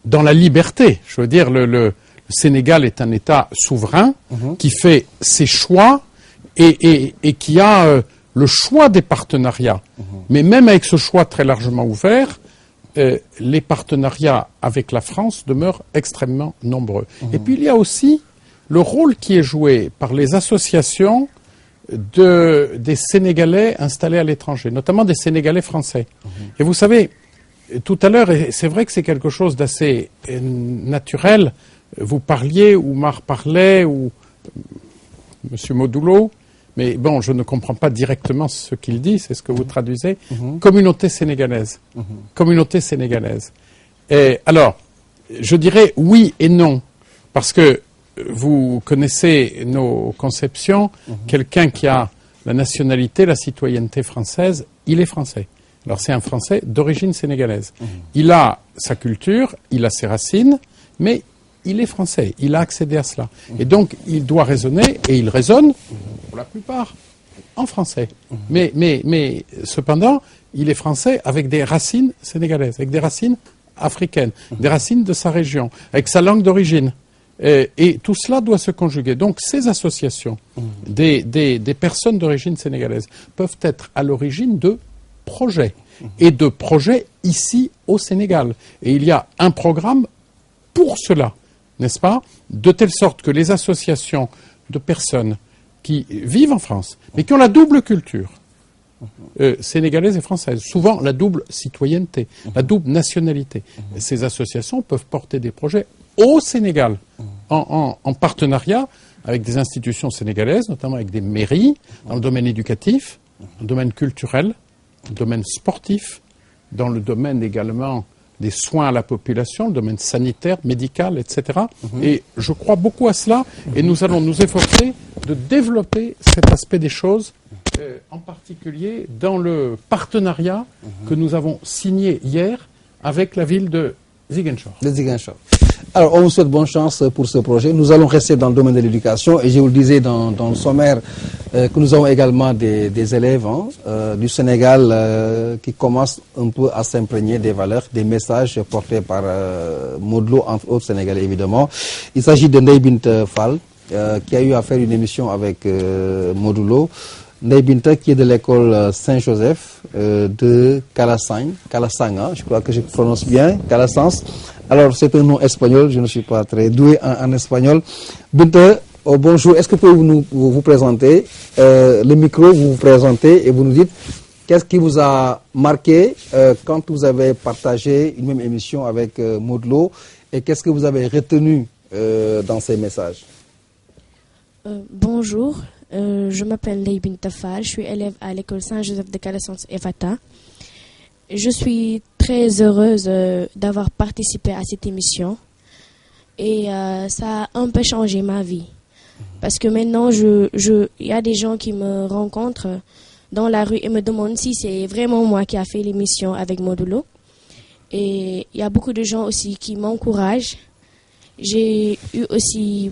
dans la liberté. Je veux dire, le Sénégal est un État souverain qui fait ses choix et qui a le choix des partenariats. Mais même avec ce choix très largement ouvert, les partenariats avec la France demeurent extrêmement nombreux. Et puis il y a aussi le rôle qui est joué par les associations des Sénégalais installés à l'étranger, notamment des Sénégalais français. Et vous savez, tout à l'heure, et c'est vrai que c'est quelque chose d'assez naturel, vous parliez, Oumar parlait, ou M. Modulo, mais bon, je ne comprends pas directement ce qu'il dit, c'est ce que vous traduisez. Communauté sénégalaise. Communauté sénégalaise. Et alors, je dirais oui et non, parce que vous connaissez nos conceptions. Quelqu'un qui a la nationalité, la citoyenneté française, il est français. Alors c'est un Français d'origine sénégalaise. Il a sa culture, il a ses racines, mais il est français. Il a accédé à cela. Et donc il doit raisonner, et il raisonne, pour la plupart, en français. Mais cependant, il est français avec des racines sénégalaises, avec des racines africaines, des racines de sa région, avec sa langue d'origine. Et tout cela doit se conjuguer. Donc ces associations des personnes d'origine sénégalaise peuvent être à l'origine de projets, et de projets ici au Sénégal. Et il y a un programme pour cela, n'est-ce pas? De telle sorte que les associations de personnes qui vivent en France, mais qui ont la double culture, sénégalaise et française, souvent la double citoyenneté, la double nationalité, ces associations peuvent porter des projets au Sénégal, en partenariat avec des institutions sénégalaises, notamment avec des mairies, dans le domaine éducatif, dans le domaine culturel, dans le domaine sportif, dans le domaine également des soins à la population, le domaine sanitaire, médical, etc. Et je crois beaucoup à cela, et nous allons nous efforcer de développer cet aspect des choses, en particulier dans le partenariat que nous avons signé hier avec la ville de Ziguinchor. Alors, on vous souhaite bonne chance pour ce projet. Nous allons rester dans le domaine de l'éducation, et je vous le disais dans le sommaire que nous avons également des élèves du Sénégal qui commencent un peu à s'imprégner des valeurs, des messages portés par Modulo, entre autres Sénégalais évidemment. Il s'agit de Ndeye Bint Fall, qui a eu à faire une émission avec Modulo. Ndeye Binta, qui est de l'école Saint-Joseph de Calassang, hein, je crois que je prononce bien, Calassans. Alors, c'est un nom espagnol, je ne suis pas très doué en espagnol. Binta, bonjour, est-ce que vous pouvez vous présenter le micro, vous vous présentez et vous nous dites qu'est-ce qui vous a marqué quand vous avez partagé une même émission avec Modou Lo et qu'est-ce que vous avez retenu dans ces messages? Bonjour, je m'appelle Ndeye Binta Fall, je suis élève à l'école Saint-Joseph de Calassans Evata. Je suis très heureuse d'avoir participé à cette émission et ça a un peu changé ma vie. Parce que maintenant, il y a des gens qui me rencontrent dans la rue et me demandent si c'est vraiment moi qui a fait l'émission avec Modou Lo. Et il y a beaucoup de gens aussi qui m'encouragent. J'ai eu aussi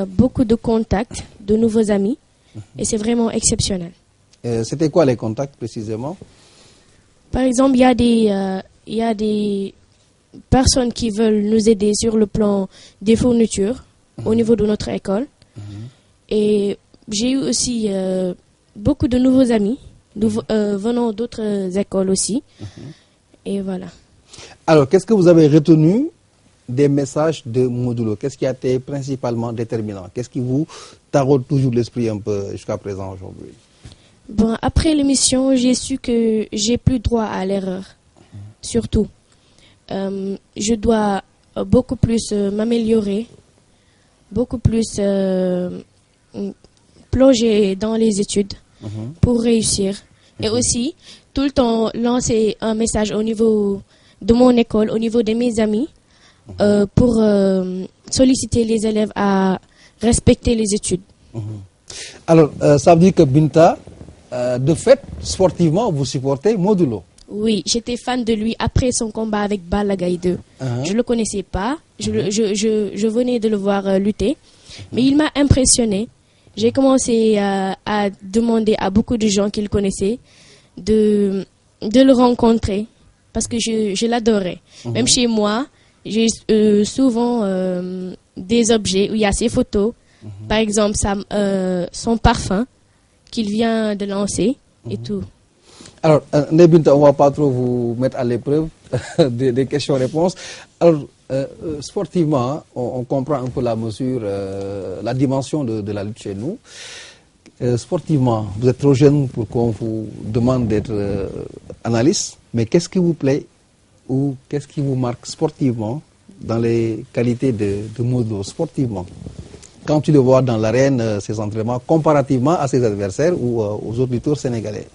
beaucoup de contacts, de nouveaux amis, et c'est vraiment exceptionnel. C'était quoi les contacts précisément? Par exemple, il y a des personnes qui veulent nous aider sur le plan des fournitures au niveau de notre école. Et j'ai eu aussi beaucoup de nouveaux amis venant d'autres écoles aussi. Et voilà. Alors, qu'est-ce que vous avez retenu des messages de Modou Lo? Qu'est-ce qui a été principalement déterminant? Qu'est-ce qui vous taraude toujours l'esprit un peu jusqu'à présent aujourd'hui? Bon, après l'émission, j'ai su que j'ai plus droit à l'erreur. Surtout. Je dois beaucoup plus m'améliorer, beaucoup plus plonger dans les études pour réussir. Et aussi, tout le temps lancer un message au niveau de mon école, au niveau de mes amis, pour solliciter les élèves à respecter les études. Alors, ça veut dire que Binta, de fait, sportivement, vous supportez Modou Lo? Oui, j'étais fan de lui après son combat avec Balla Gaye 2. Je ne le connaissais pas, je venais de le voir lutter, mais il m'a impressionné. J'ai commencé à demander à beaucoup de gens qu'il connaissait de le rencontrer parce que je l'adorais. Même chez moi, j'ai souvent des objets où il y a ses photos, par exemple son parfum qu'il vient de lancer et tout. Alors, Ndeye Binta, on ne va pas trop vous mettre à l'épreuve des questions-réponses. Alors, sportivement, on comprend un peu la mesure, la dimension de la lutte chez nous. Sportivement, vous êtes trop jeune pour qu'on vous demande d'être analyste, mais qu'est-ce qui vous plaît ou qu'est-ce qui vous marque sportivement dans les qualités de Modou Lo, sportivement? Quand tu le vois dans l'arène, ses entraînements, comparativement à ses adversaires ou aux autres lutteurs sénégalais?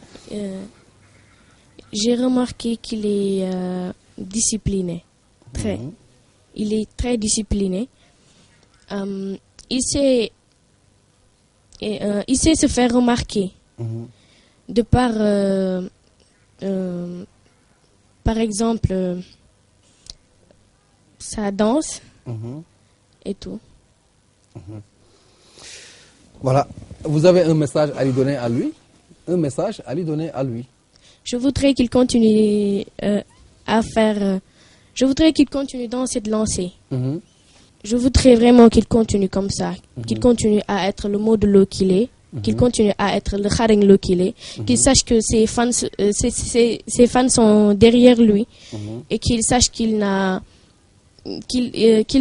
J'ai remarqué qu'il est discipliné, très. Il est très discipliné. Il sait se faire remarquer de par exemple, sa danse et tout. Voilà. Vous avez un message à lui donner à lui? Un message à lui donner à lui? Je voudrais qu'il continue à faire... je voudrais qu'il continue dans cette lancée. Je voudrais vraiment qu'il continue comme ça. Qu'il continue à être le Modou Lo qu'il est. Qu'il continue à être le Xarañ Lo qu'il est. Qu'il sache que ses fans sont derrière lui. Et qu'il sache qu'il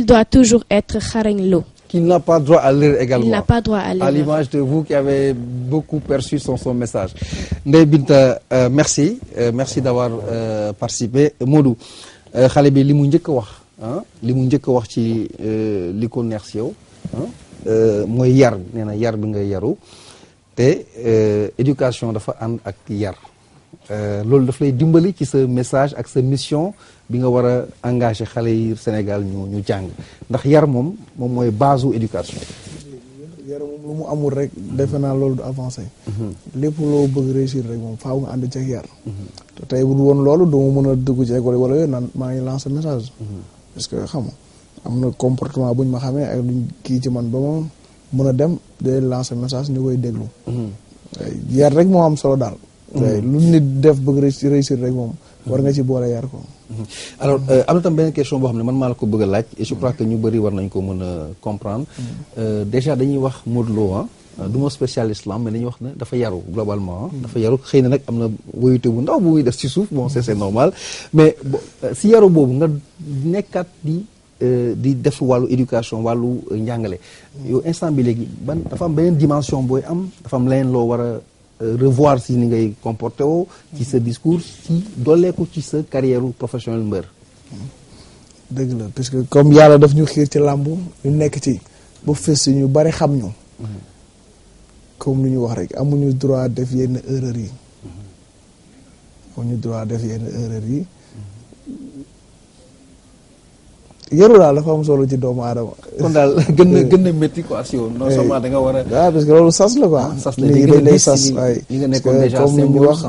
doit toujours être Xarañ Lo. Qu'il n'a pas droit à l'erreur également. Il n'a pas droit à l'erreur. À l'image de vous qui avez beaucoup perçu son message. Ndeye Binta, merci. Merci d'avoir participé. Modou, xale bi li mu njëkk a wax li mu njëkk a wax ci li ko neex ci yow mooy yar, nee na yar bi nga yaru te éducation dafa ànd ak yar. Loolu daf lay dimbali ci sa message ak sa mission bi nga war a engagé xale yi Sénégal ñu jàng ndax yar moom mooy base u éducation. yar moom lu mu amul rek defe naa loolu du avancé. lépp loo bëgg réussir rek moom faaw nga ànd ceeg yar. te tey bu dul woon loolu duma mën a dugg ci école wala yooyu naan maa ngi lancé message. parce que xam nga am na comportement buñ ma xamee ak luñ kii ci man ba ma mën a dem de lancer message ñu koy déglu. yar rek moo am solo daal. lu nit def bëgg réussir rek moom war nga ci boole yar ko. alors am na tam benn question boo xam ne man maa la ko bëgg a laaj et je crois que ñu bëri war nañ ko mën a comprendre. Déjà dañuy wax Modou Lo du ma spécialiste la mais dañuy wax ne dafa yaru globalement dafa yaru xëy na nag am na woyute bu ndaw bu muy def ci suuf bon c'est normal mais si yaru boobu nga nekkaat di def wàllu éducation wàllu njàngale yow instant bi léegi ban dafa am beneen dimension booy am dafa am leneen loo war a revoir si ni ngay comporté woo ci sa discours ci dooleeku ci sa carrière professionnelle mbër. dëgg la parce que comme yàlla daf ñu xiir ci làmb ñu nekk ci ba fës ñu bari xam ñu comme lu ñu wax rek amuñu droit def yenn erreur yi amuñu droit def yenn erreur yi yaru daal dafa am solo ci doomu aadama. kon daal gën na métti quoi si yow. non seulement da nga war a. waaw parce que loolu sas la quoi. sas la léegi dañ lay sas waaye. li nga nekkoon déjà comme ni ñu wax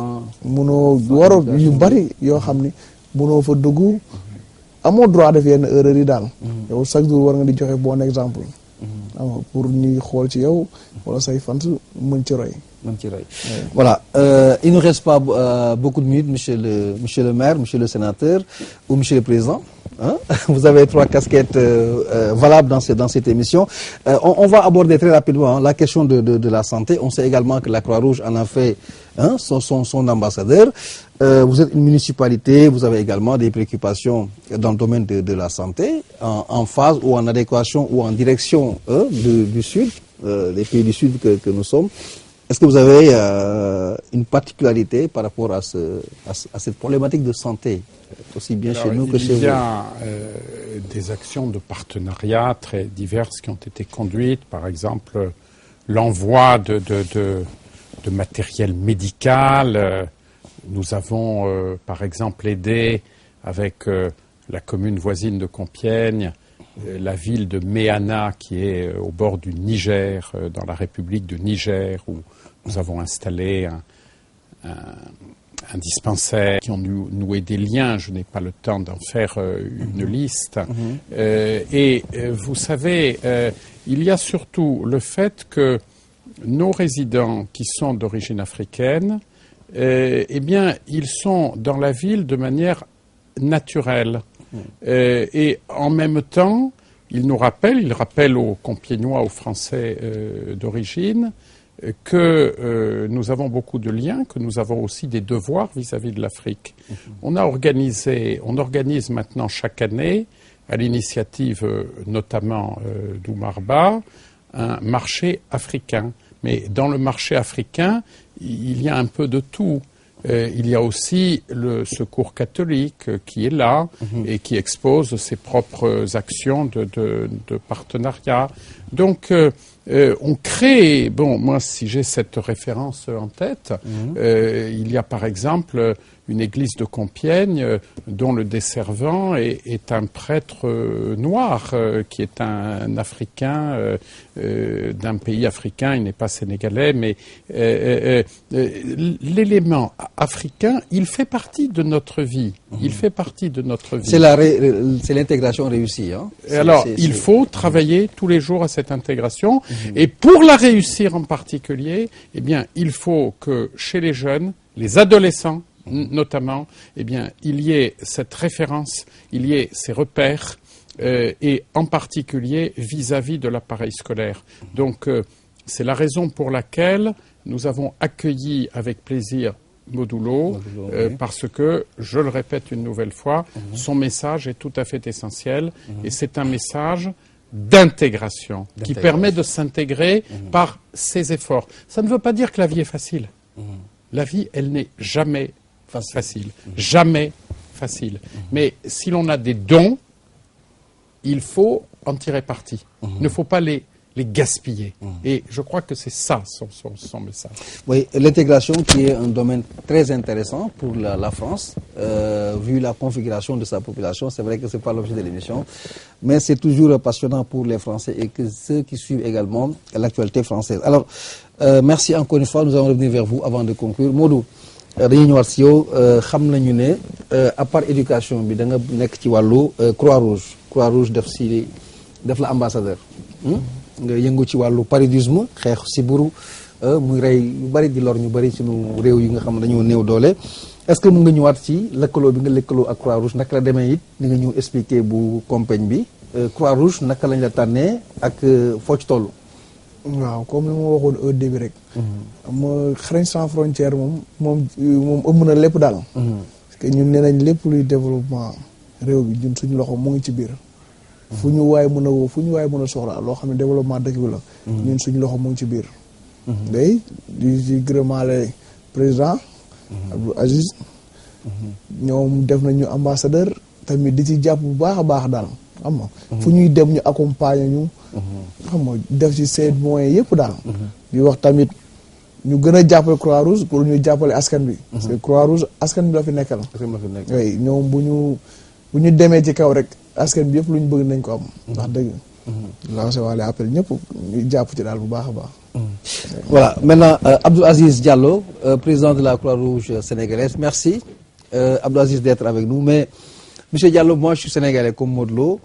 munoo waroo yu bari yoo xam ni munoo fa dugg amoo droit def yenn erreur yi daal. yow chaque jour war nga di joxe bon exemple. pour ñuy xool ci yow wala say fans mën ci roy. Voilà, il ne reste pas beaucoup de minutes, monsieur le maire, monsieur le sénateur ou monsieur le président. Hein? Vous avez 3 casquettes valables dans cette émission. On va aborder très rapidement la question de la santé. On sait également que la Croix-Rouge en a fait son ambassadeur. Vous êtes une municipalité, vous avez également des préoccupations dans le domaine de la santé, en phase ou en adéquation ou en direction du Sud, les pays du Sud que nous sommes. Est-ce que vous avez une particularité par rapport à cette problématique de santé, aussi bien chez nous que chez vous? Il y a des actions de partenariat très diverses qui ont été conduites, par exemple l'envoi de matériel médical. Nous avons par exemple aidé avec la commune voisine de Compiègne, la ville de Méana qui est au bord du Niger, dans la République de Niger, où nous avons installé un dispensaire qui ont noué des liens. Je n'ai pas le temps d'en faire une liste. Et vous savez, il y a surtout le fait que nos résidents qui sont d'origine africaine, eh bien, ils sont dans la ville de manière naturelle. Et en même temps, ils rappellent aux Compiègnois, aux Français d'origine, que nous avons beaucoup de liens, que nous avons aussi des devoirs vis-à-vis de l'Afrique. On organise maintenant chaque année, à l'initiative notamment d'Oumar Ba, un marché africain. Mais dans le marché africain, il y a un peu de tout. Il y a aussi le Secours catholique qui est là et qui expose ses propres actions de partenariat. Donc, on crée, moi si j'ai cette référence en tête, il y a par exemple une église de Compiègne dont le desservant est un prêtre noir qui est un Africain d'un pays africain, il n'est pas sénégalais, mais l'élément africain, il fait partie de notre vie. Il fait partie de notre vie. C'est l'intégration réussie. Hein? Alors, il faut travailler tous les jours à cette intégration. Et pour la réussir en particulier, eh bien, il faut que chez les jeunes, les adolescents notamment, eh bien, il y ait cette référence, il y ait ces repères, et en particulier vis-à-vis de l'appareil scolaire. Donc, c'est la raison pour laquelle nous avons accueilli avec plaisir Modulo, parce que, je le répète une nouvelle fois, son message est tout à fait essentiel, et c'est un message d'intégration qui permet de s'intégrer par ses efforts. Ça ne veut pas dire que la vie est facile. La vie, elle n'est jamais facile. Jamais facile. Mais si l'on a des dons, il faut en tirer parti. Il ne faut pas les gaspiller. Et je crois que c'est ça son message. Oui, l'intégration qui est un domaine très intéressant pour la France, vu la configuration de sa population. C'est vrai que ce n'est pas l'objet de l'émission, mais c'est toujours passionnant pour les Français et que ceux qui suivent également l'actualité française. Alors, merci encore une fois. Nous allons revenir vers vous avant de conclure. Modou, dañuy ñëwaat si yow xam nañu ne à part éducation bi da nga nekk ci wàllu Croix-Rouge def la ambassadeur. nga yëngu ci wàllu paludisme xeex sibbiru muy rey yu bari di lor ñu bari suñu réew yi nga xam ne dañoo néew doole. Est-ce que mun nga ñëwaat ci lëkkaloo bi nga lëkkaloo ak Croix-Rouge naka la demee it ni nga ñëw expliquer bu campagne bi Croix-Rouge naka lañ la tànnee ak foo ci toll. waaw comme li ma waxoon au début rek. ma Xarañ Sans Frontières moom ëmb na lépp daal. parce que ñun nee nañ lépp luy développement réew bi ñun suñu loxo mu ngi ci biir. fu ñu waay mën a woo fu ñu waay mën a soxla loo xam ne développement dëkk bi la. ñun suñu loxo mu ngi ci biir. day di gërëmaale président. Abdou Aziz. ñoom def nañu ambassadeur tamit di ci jàpp bu baax a baax daal xam nga. fu ñuy dem ñu accompagner ñu. xam nga def ci seen moyens yëpp daal. di wax tamit ñu gën a jàppale Croix-Rouge pour ñu jàppale askan bi. parce que Croix-Rouge askan bi la fi nekkal. oui ñoom bu ñu demee ci kaw rek askan bi yëpp lu ñu bëgg nañ ko am. ndax dëgg. lancé waale appel ñëpp ñu jàpp ci daal bu baax a baax. Voilà, maintenant Abdou Aziz Diallo, président de la Croix-Rouge sénégalaise. Merci Abdou Aziz d'être avec nous. Mais Monsieur Diallo, moi je suis sénégalais comme Modou Lo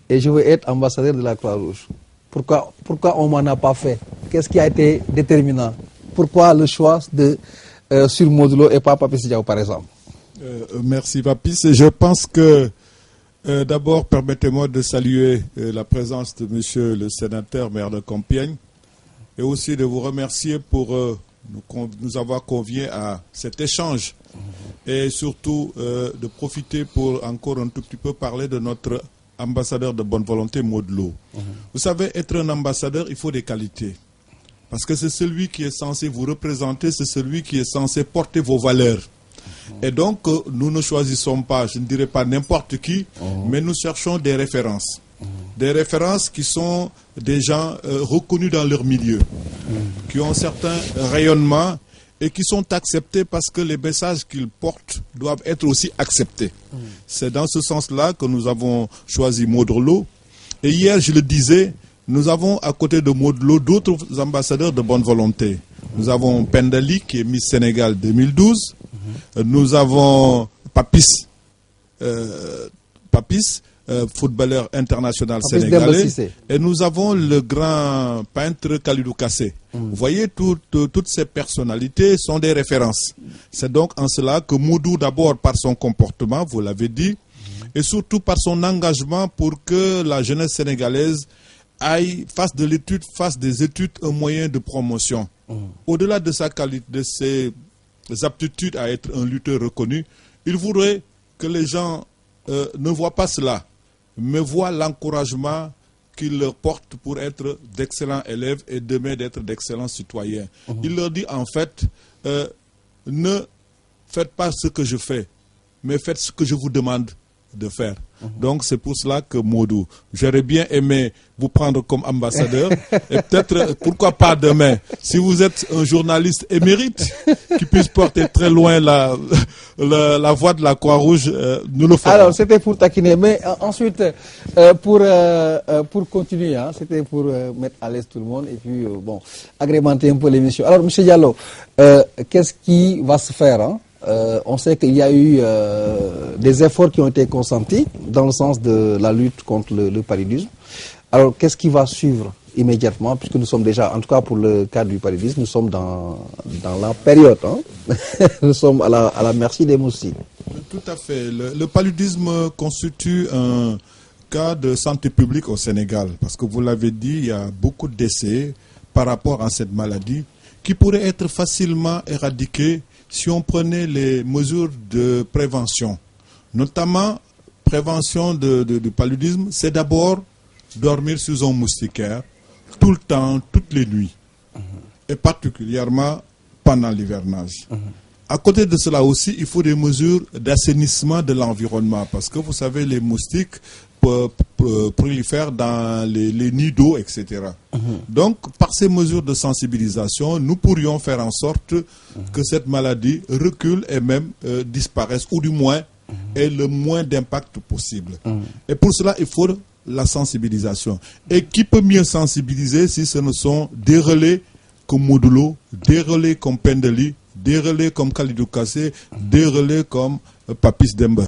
et je veux être ambassadeur de la Croix-Rouge. Pourquoi on m'en a pas fait? Qu'est-ce qui a été déterminant? Pourquoi le choix sur Modou Lo et pas Papis Diaw par exemple? Merci Papis. Je pense que d'abord permettez-moi de saluer la présence de Monsieur le sénateur maire de Compiègne. Et aussi de vous remercier pour nous avoir conviés à cet échange. Et surtout de profiter pour encore un tout petit peu parler de notre ambassadeur de bonne volonté, Modou Lo. Vous savez, être un ambassadeur, il faut des qualités. Parce que c'est celui qui est censé vous représenter, c'est celui qui est censé porter vos valeurs. Et donc, nous ne choisissons pas, je ne dirais pas n'importe qui, mais nous cherchons des références. Des références qui sont des gens reconnus dans leur milieu, qui ont un certain rayonnement et qui sont acceptés parce que les messages qu'ils portent doivent être aussi acceptés. C'est dans ce sens-là que nous avons choisi Modou Lo. Et hier, je le disais, nous avons à côté de Modou Lo d'autres ambassadeurs de bonne volonté. Nous avons Pendali qui est Miss Sénégal 2012. Nous avons Papis. Footballeur international sénégalais, et nous avons le grand peintre Khalidou Kassé. Vous voyez, toutes ces personnalités sont des références. C'est donc en cela que Modou, d'abord par son comportement, vous l'avez dit, et surtout par son engagement pour que la jeunesse sénégalaise fasse des études un moyen de promotion. Au-delà de sa qualité, de ses aptitudes à être un lutteur reconnu, il voudrait que les gens ne voient pas cela, mais voient l'encouragement qu'il leur porte pour être d'excellents élèves et demain d'être d'excellents citoyens. Il leur dit en fait, ne faites pas ce que je fais, mais faites ce que je vous demande de faire. Donc c'est pour cela que Modou, j'aurais bien aimé vous prendre comme ambassadeur et peut-être, pourquoi pas demain, si vous êtes un journaliste émérite qui puisse porter très loin la voix de la Croix-Rouge, nous le ferons. Alors c'était pour taquiner, mais ensuite pour continuer, hein, c'était pour mettre à l'aise tout le monde et puis bon, agrémenter un peu l'émission. Alors Monsieur Diallo, qu'est-ce qui va se faire, hein? On sait qu'il y a eu des efforts qui ont été consentis dans le sens de la lutte contre le paludisme. Alors, qu'est-ce qui va suivre immédiatement, puisque nous sommes déjà, en tout cas pour le cas du paludisme, nous sommes dans la période, hein? Nous sommes à la merci des moustiques. Tout à fait. Le paludisme constitue un cas de santé publique au Sénégal, parce que vous l'avez dit, il y a beaucoup de décès par rapport à cette maladie qui pourrait être facilement éradiquée si on prenait les mesures de prévention, notamment prévention du paludisme, c'est d'abord dormir sous un moustiquaire tout le temps, toutes les nuits, et particulièrement pendant l'hivernage. À côté de cela aussi, il faut des mesures d'assainissement de l'environnement, parce que vous savez, les moustiques prolifèrent dans les nids d'eau, etc. Donc, par ces mesures de sensibilisation, nous pourrions faire en sorte que cette maladie recule et même disparaisse, ou du moins ait le moins d'impact possible. Et pour cela, il faut la sensibilisation. Et qui peut mieux sensibiliser si ce ne sont des relais comme Modou Lo, des relais comme Pendali, des relais comme Khalidou Kassé, des relais comme Papis Demba.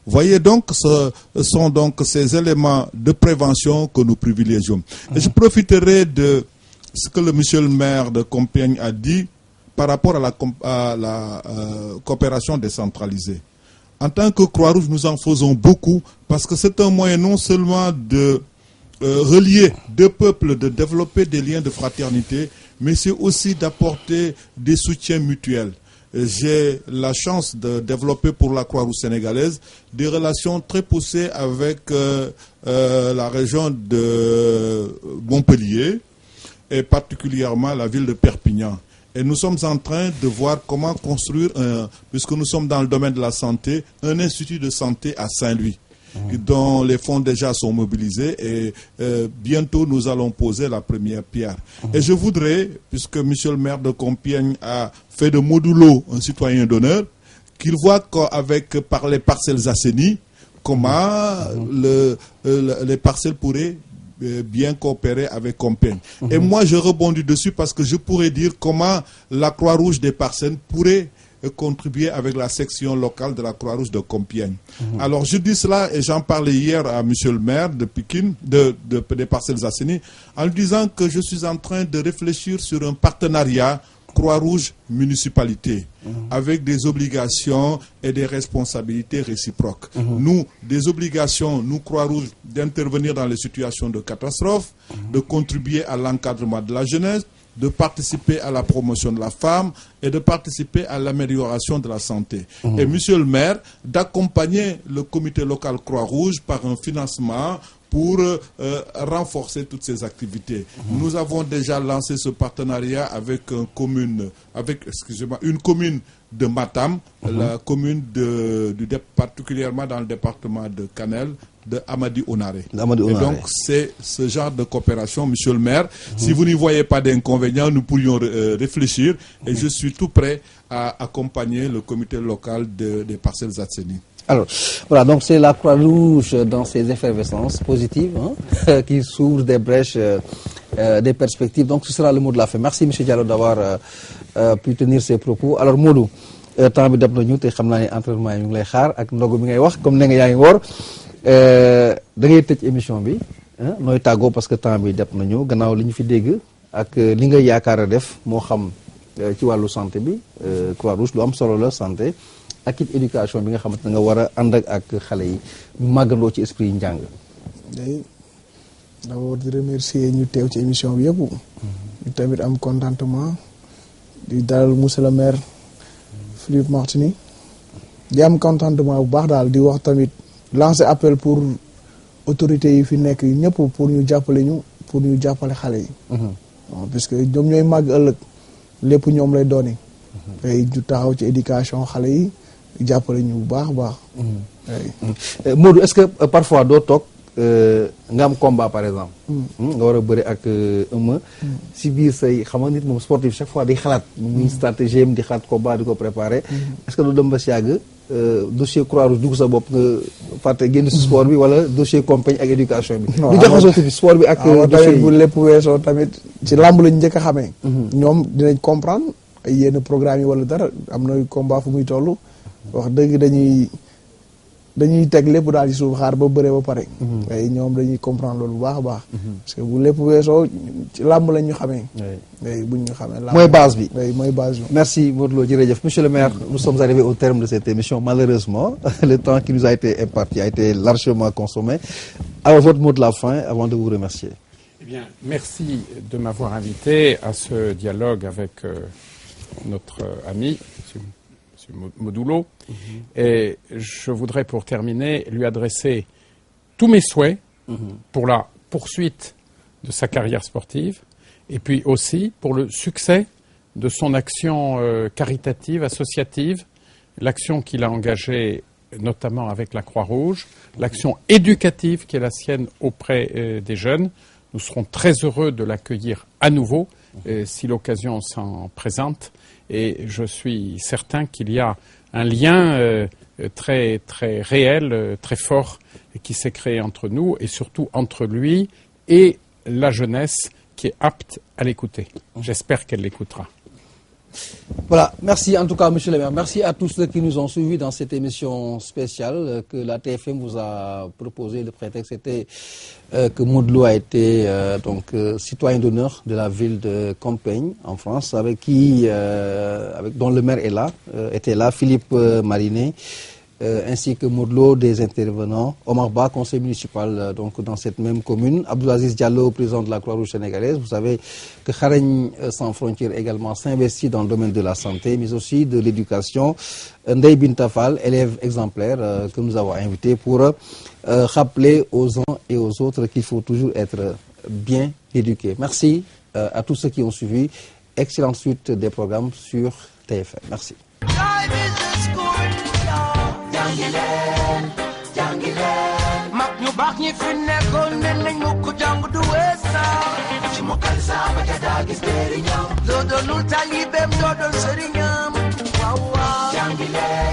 Vous voyez donc, ce sont donc ces éléments de prévention que nous privilégions. Et je profiterai de ce que le monsieur le maire de Compiègne a dit par rapport à la coopération décentralisée. En tant que Croix-Rouge, nous en faisons beaucoup parce que c'est un moyen non seulement de relier deux peuples, de développer des liens de fraternité, mais c'est aussi d'apporter des soutiens mutuels. J'ai la chance de développer pour la Croix-Rouge sénégalaise des relations très poussées avec la région de Montpellier et particulièrement la ville de Perpignan. Et nous sommes en train de voir comment construire, puisque nous sommes dans le domaine de la santé, un institut de santé à Saint-Louis, dont les fonds déjà sont mobilisés et bientôt nous allons poser la première pierre. Et je voudrais, puisque monsieur le maire de Compiègne a fait de Modulo un citoyen d'honneur, qu'il voit par les parcelles assainies, comment les parcelles pourraient bien coopérer avec Compiègne. Et moi, je rebondis dessus parce que je pourrais dire comment la Croix-Rouge des Parcelles pourrait contribuer avec la section locale de la Croix-Rouge de Compiègne. Alors, je dis cela et j'en parlais hier à monsieur le maire de Pikine, des Parcelles Assainies, en lui disant que je suis en train de réfléchir sur un partenariat Croix-Rouge municipalité, avec des obligations et des responsabilités réciproques. Nous, des obligations, nous Croix-Rouge, d'intervenir dans les situations de catastrophe, de contribuer à l'encadrement de la jeunesse, de participer à la promotion de la femme et de participer à l'amélioration de la santé. Et monsieur le maire, d'accompagner le comité local Croix-Rouge par un financement pour renforcer toutes ces activités. Nous avons déjà lancé ce partenariat avec une commune de Matam, la commune particulièrement dans le département de Canel, de Amadi Onaré. Et donc, c'est ce genre de coopération, monsieur le maire. Si vous n'y voyez pas d'inconvénients, nous pourrions réfléchir et je suis tout prêt à accompagner le comité local des Parcelles Assainies. Alors, voilà, donc c'est la Croix-Rouge dans ses effervescences positives, qui s'ouvre des brèches, des perspectives. Donc, ce sera le mot de la fin. Merci, M. Diallo, d'avoir pu tenir ces propos. Alors, Modou, temps bi dab nañu te xam naa ne entraînement yi ñu ngi lay xaar ak ndogu bi ngay wax comme ne nga yaa ngi woor da ngay tëj émission bi nooy tàggoo parce que temps bi dab nañu gannaaw li ñu fi dégg ak li nga yaakaar a def moo xam ci wàllu santé bi Croix-Rouge lu am solo la santé ak it éducation bi nga xamante ne nga war a ànd ak xale yi ñu màggandoo ci esprit njàng. day d'abord di remercier ñu teew ci émission bi yëpp. ñu tamit am contentement di dalal monsieur le maire Philippe Martini di am contentement bu baax daal di wax tamit lancer appel pour autorités yi fi nekk ñëpp pour ñu jàppale ñu pour ñu jàppale xale yi. parce que ñoom ñooy màgg ëllëg lépp ñoom lay dooni tey ñu taxaw ci éducation xale yi jàppale ñu bu baax a baax. Modou, est-ce que parfois doo toog nga am combat par exemple. nga war a bëri ak ëmma. si biir say xam nga nit moom sportif chaque fois di xalaat. muy stratégie am di xalaat combat di ko préparer. est-ce que du dem ba si yàgg dossier Croix-Rouge dugg sa bopp nga fàtte génn si sport bi wala dossier compagnie ak éducation bi. du jaxasoo tamit sport bi ak. dossier tamit bu lépp weesoo tamit ci làmb lañu njëkk a xamee. ñoom dinañ comprendre ay yenn programme yi wala dara am na combat fu muy toll. wax dëgg dañuy teg lépp daal ci suuf xaar ba bëree ba pare. waaye ñoom dañuy comprendre loolu bu baax a baax. parce que bu lépp weesoo ci làmb lañ ñu xamee. oui buñ ñu xamee. mooy base bi mooy base bi. merci Modou Lo jërëjëf monsieur le maire nous sommes arrivés au terme de cette émission malheureusement le temps qui nous a été imparti a été largement consommé. Alors votre mot de la fin avant de vous remercier. Eh bien, merci de m'avoir invité à ce dialogue avec notre ami Modou Lo. Et je voudrais pour terminer lui adresser tous mes souhaits pour la poursuite de sa carrière sportive et puis aussi pour le succès de son action caritative, associative, l'action qu'il a engagée notamment avec la Croix-Rouge, l'action éducative qui est la sienne auprès des jeunes. Nous serons très heureux de l'accueillir à nouveau si l'occasion s'en présente. Et je suis certain qu'il y a un lien très, très réel, très fort qui s'est créé entre nous et surtout entre lui et la jeunesse qui est apte à l'écouter. J'espère qu'elle l'écoutera. Voilà, merci en tout cas monsieur le maire. Merci à tous ceux qui nous ont suivis dans cette émission spéciale que la TFM vous a proposée. Le prétexte était que Modou Lo a été citoyen d'honneur de la ville de Compiègne en France, avec dont le maire était là, Philippe Marinet. ainsi que Modlo, des intervenants. Omar Ba, conseiller municipal donc dans cette même commune. Abdoulaziz Diallo, président de la Croix-Rouge sénégalaise. Vous savez que Kharagne sans frontières également s'investit dans le domaine de la santé, mais aussi de l'éducation. Ndeye Bintafal, élève exemplaire que nous avons invité pour rappeler aux uns et aux autres qu'il faut toujours être bien éduqué. Merci à tous ceux qui ont suivi. Excellente suite des programmes sur TFM. Merci. mag ñu baax ñi fi nekkoon ne nañ mu ko jàng du weesa ci mokkal saaba ja daa gis njëriñam doo doonul taalibeem doo doon sëriñam waaw waaw jàngi leen